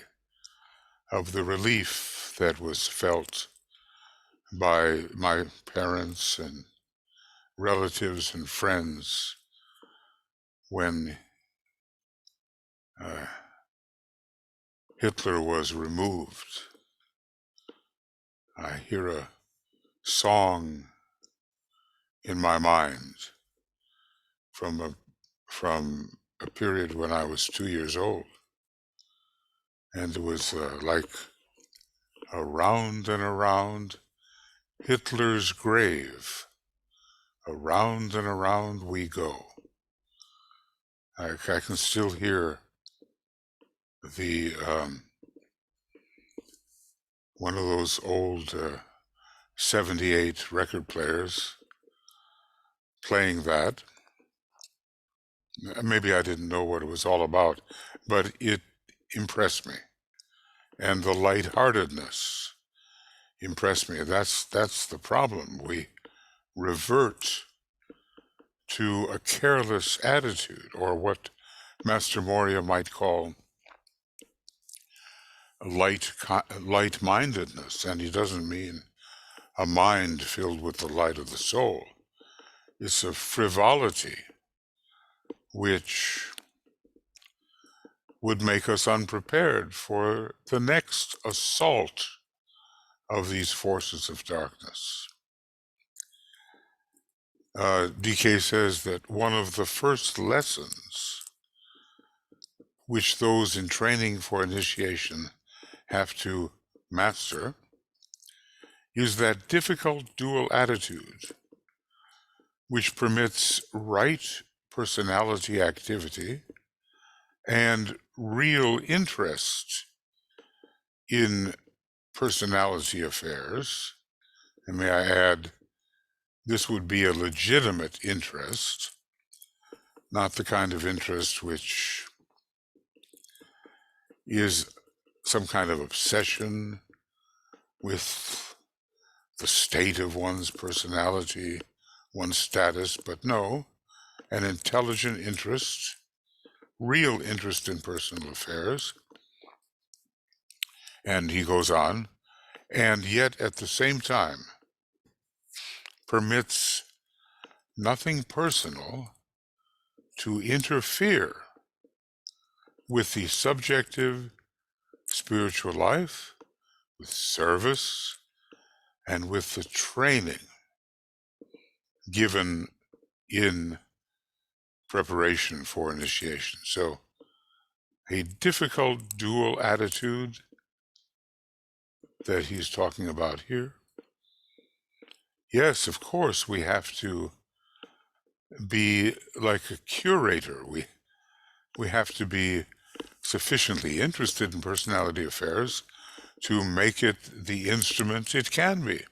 of the relief that was felt by my parents and relatives and friends when Hitler was removed. I hear a song in my mind from a period when I was 2 years old, and it was like around and around Hitler's grave, around and around we go. I can still hear the one of those old 78 record players playing that. Maybe I didn't know what it was all about, but it impressed me. And the lightheartedness impressed me. That's the problem. We revert to a careless attitude, or what Master Moria might call light-mindedness, and he doesn't mean a mind filled with the light of the soul. It's a frivolity which would make us unprepared for the next assault of these forces of darkness. DK says that one of the first lessons which those in training for initiation have to master is that difficult dual attitude which permits right personality activity and real interest in personality affairs. And may I add, this would be a legitimate interest, not the kind of interest which is some kind of obsession with the state of one's personality, one's status, but no, an intelligent interest, real interest in personal affairs. And he goes on, and yet at the same time permits nothing personal to interfere with the subjective spiritual life, with service, and with the training given in preparation for initiation. So a difficult dual attitude that he's talking about here. Yes, of course, we have to be like a curator. We have to be sufficiently interested in personality affairs to make it the instrument it can be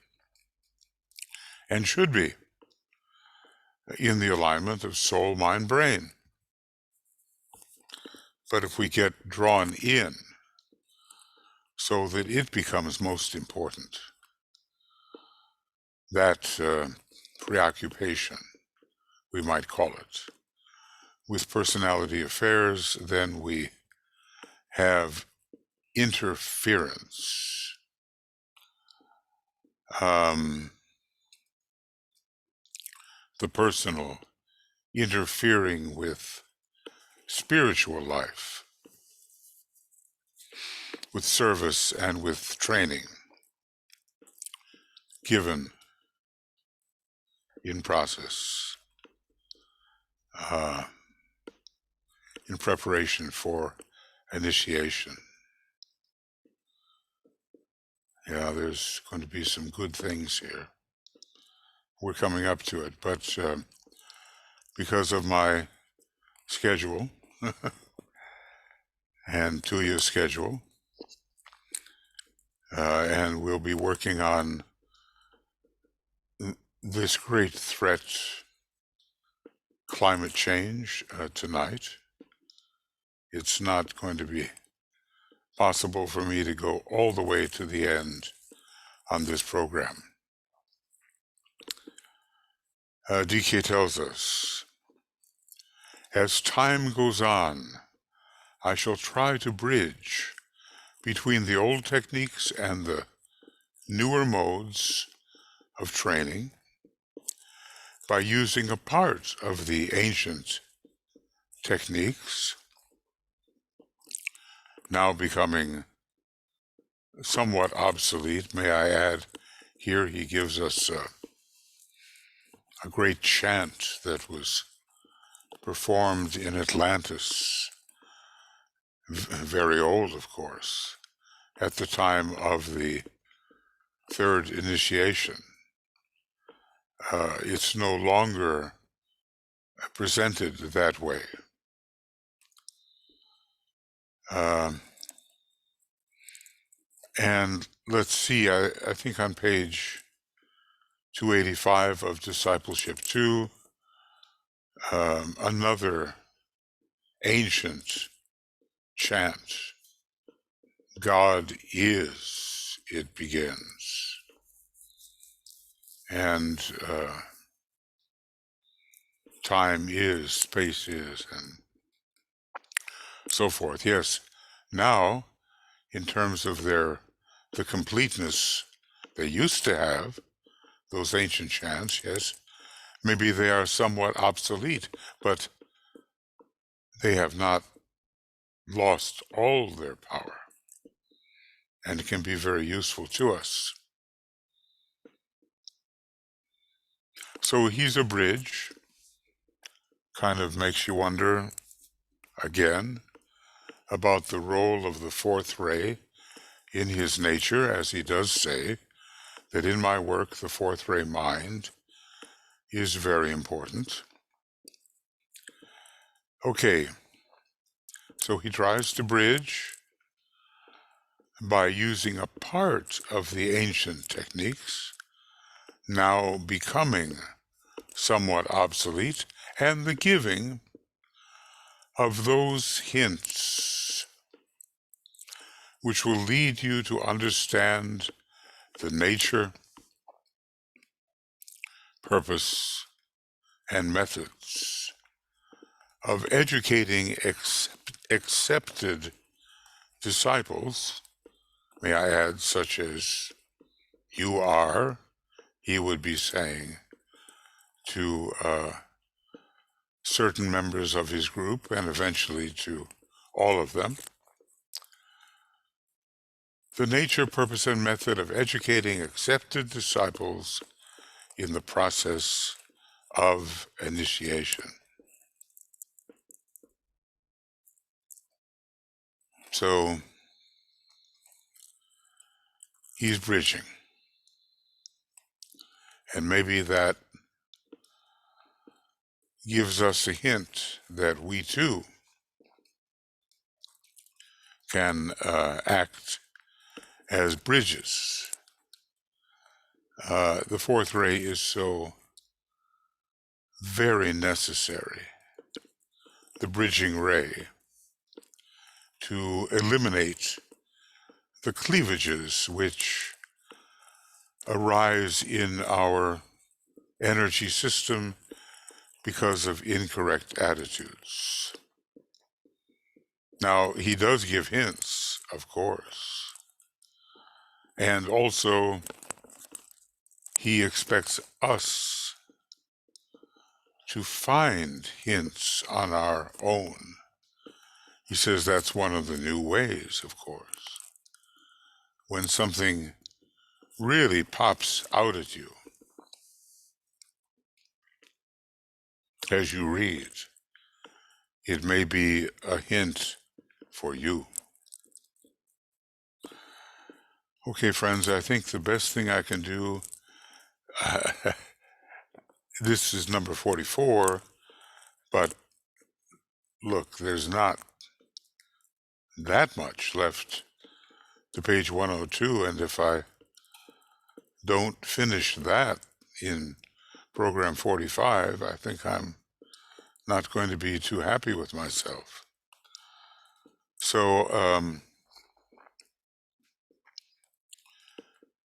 and should be in the alignment of soul, mind, brain. But if we get drawn in so that it becomes most important, that preoccupation, we might call it, with personality affairs, then we have interference. The personal interfering with spiritual life, with service and with training. given in process, in preparation for initiation. Yeah, there's going to be some good things here. We're coming up to it, but because of my schedule and Tuya's schedule, and we'll be working on this great threat, climate change, tonight. It's not going to be possible for me to go all the way to the end on this program. DK tells us, as time goes on, I shall try to bridge between the old techniques and the newer modes of training by using a part of the ancient techniques, now becoming somewhat obsolete. May I add, here he gives us a great chant that was performed in Atlantis, very old, of course, at the time of the third initiation. It's no longer presented that way. And let's see, I think on page 285 of Discipleship 2, another ancient chant, God is, it begins. And time is, space is, and so forth. Yes, now, in terms of the completeness they used to have, those ancient chants, yes, maybe they are somewhat obsolete, but they have not lost all their power and can be very useful to us. So he's a bridge, kind of makes you wonder, again, about the role of the fourth ray in his nature, as he does say, that in my work, the fourth ray mind is very important. Okay, so he tries to bridge by using a part of the ancient techniques, now becoming somewhat obsolete, and the giving of those hints which will lead you to understand the nature, purpose, and methods of educating accepted disciples, may I add, such as you are, he would be saying to certain members of his group, and eventually to all of them. The nature, purpose, and method of educating accepted disciples in the process of initiation. So he's bridging. And maybe that gives us a hint that we too can act as bridges. The fourth ray is so very necessary, the bridging ray, to eliminate the cleavages which arise in our energy system because of incorrect attitudes. Now, he does give hints, of course, and also he expects us to find hints on our own. He says that's one of the new ways, of course. When something really pops out at you as you read. It may be a hint for you. Okay, friends, I think the best thing I can do, this is number 44, but look, there's not that much left to page 102, and if I don't finish that in program 45, I think I'm not going to be too happy with myself. So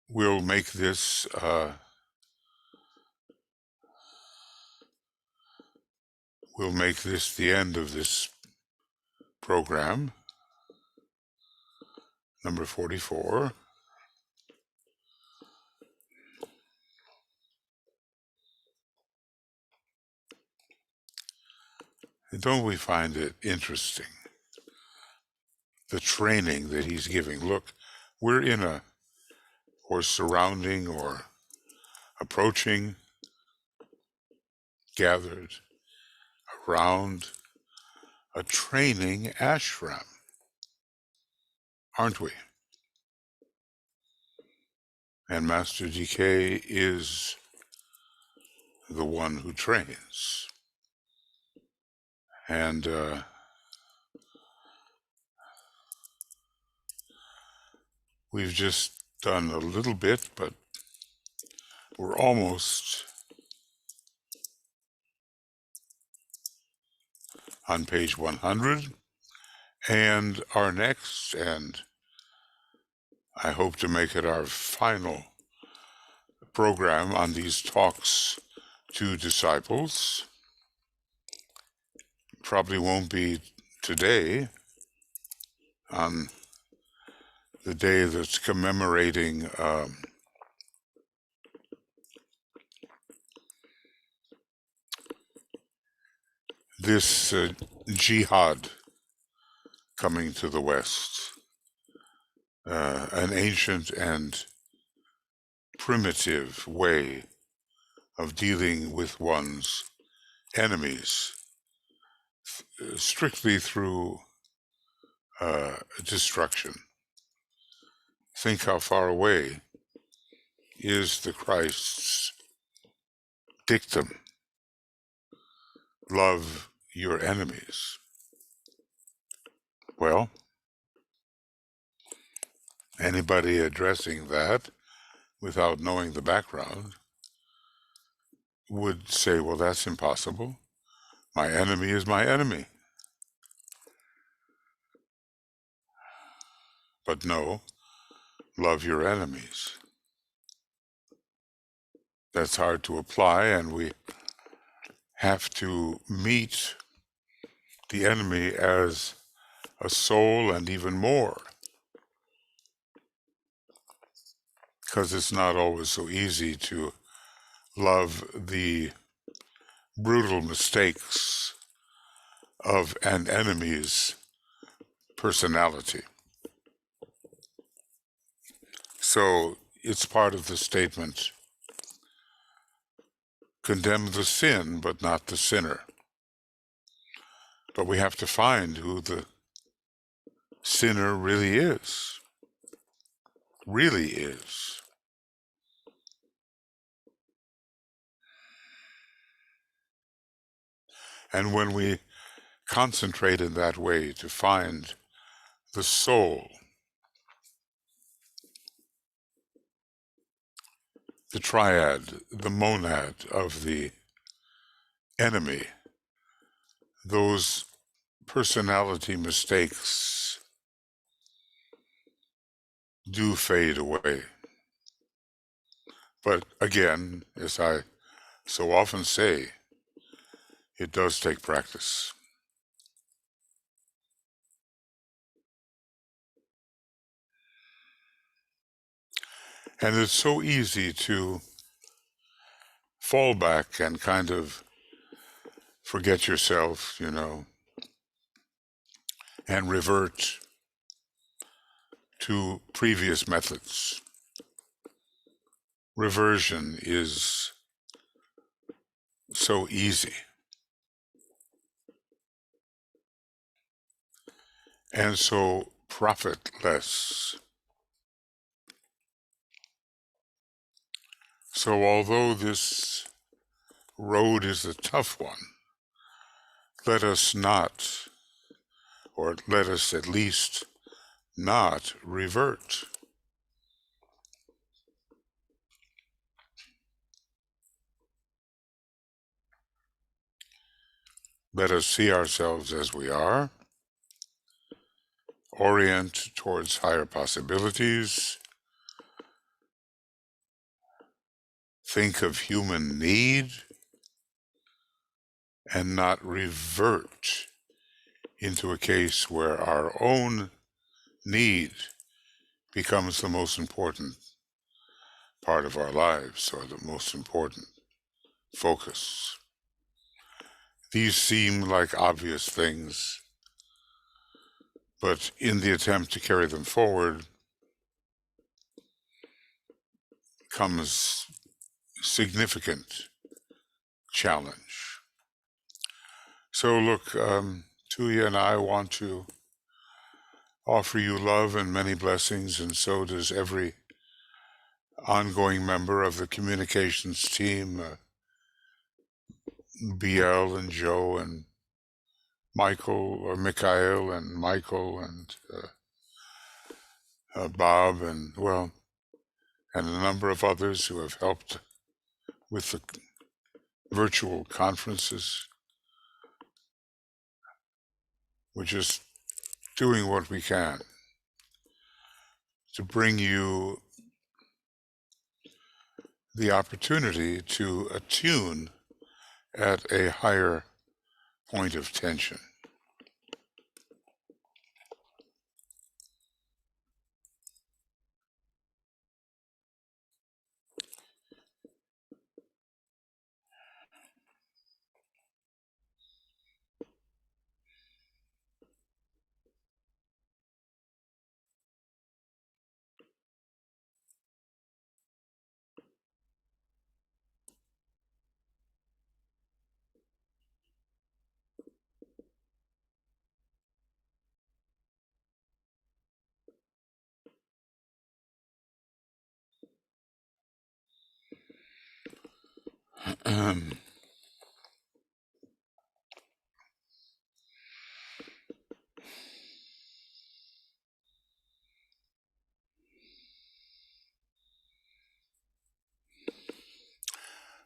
we'll make this the end of this program, number 44. And don't we find it interesting, the training that he's giving? Look, we're in or surrounding, or approaching, gathered around a training ashram, aren't we? And Master DK is the one who trains. And we've just done a little bit, but we're almost on page 100. And our next, and I hope to make it our final program on these talks to disciples, probably won't be today, on the day that's commemorating this jihad coming to the West, an ancient and primitive way of dealing with one's enemies, strictly through destruction. Think how far away is the Christ's dictum, love your enemies. Well, anybody addressing that without knowing the background would say, well, that's impossible. My enemy is my enemy. But no, love your enemies. That's hard to apply, and we have to meet the enemy as a soul, and even more, because it's not always so easy to love the brutal mistakes of an enemy's personality. So it's part of the statement, condemn the sin, but not the sinner. But we have to find who the sinner really is. Really is. And when we concentrate in that way to find the soul, the triad, the monad of the enemy, those personality mistakes do fade away. But again, as I so often say, it does take practice. And it's so easy to fall back and kind of forget yourself, and revert to previous methods. reversion is so easy and so profitless. So although this road is a tough one, let us not, or let us at least not revert. Let us see ourselves as we are, orient towards higher possibilities, think of human need, and not revert into a case where our own need becomes the most important part of our lives, or the most important focus. These seem like obvious things, but in the attempt to carry them forward comes significant challenge. So look, Tuya and I want to offer you love and many blessings, and so does every ongoing member of the communications team, BL and Joe and Michael, or Mikhail and Michael and Bob, and well, and a number of others who have helped with the virtual conferences. We're just doing what we can to bring you the opportunity to attune at a higher point of tension.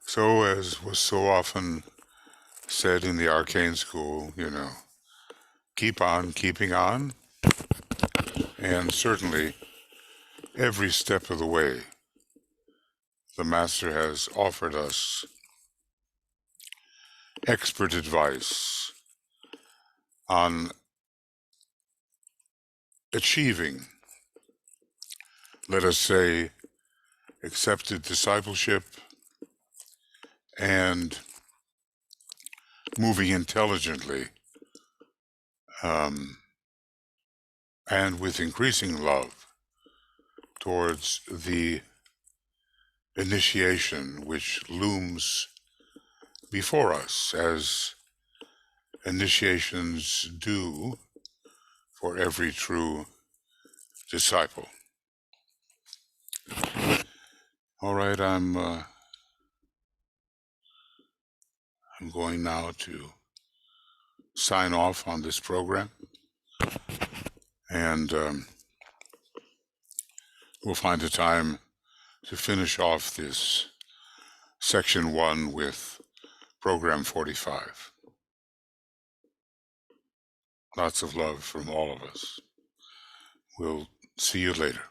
So, as was so often said in the arcane school, keep on keeping on, and certainly every step of the way, the Master has offered us expert advice on achieving, let us say, accepted discipleship and moving intelligently and with increasing love towards the initiation which looms before us, as initiations do for every true disciple. All right, I'm going now to sign off on this program, and we'll find a time to finish off this section 1 with program 45. Lots of love from all of us. We'll see you later.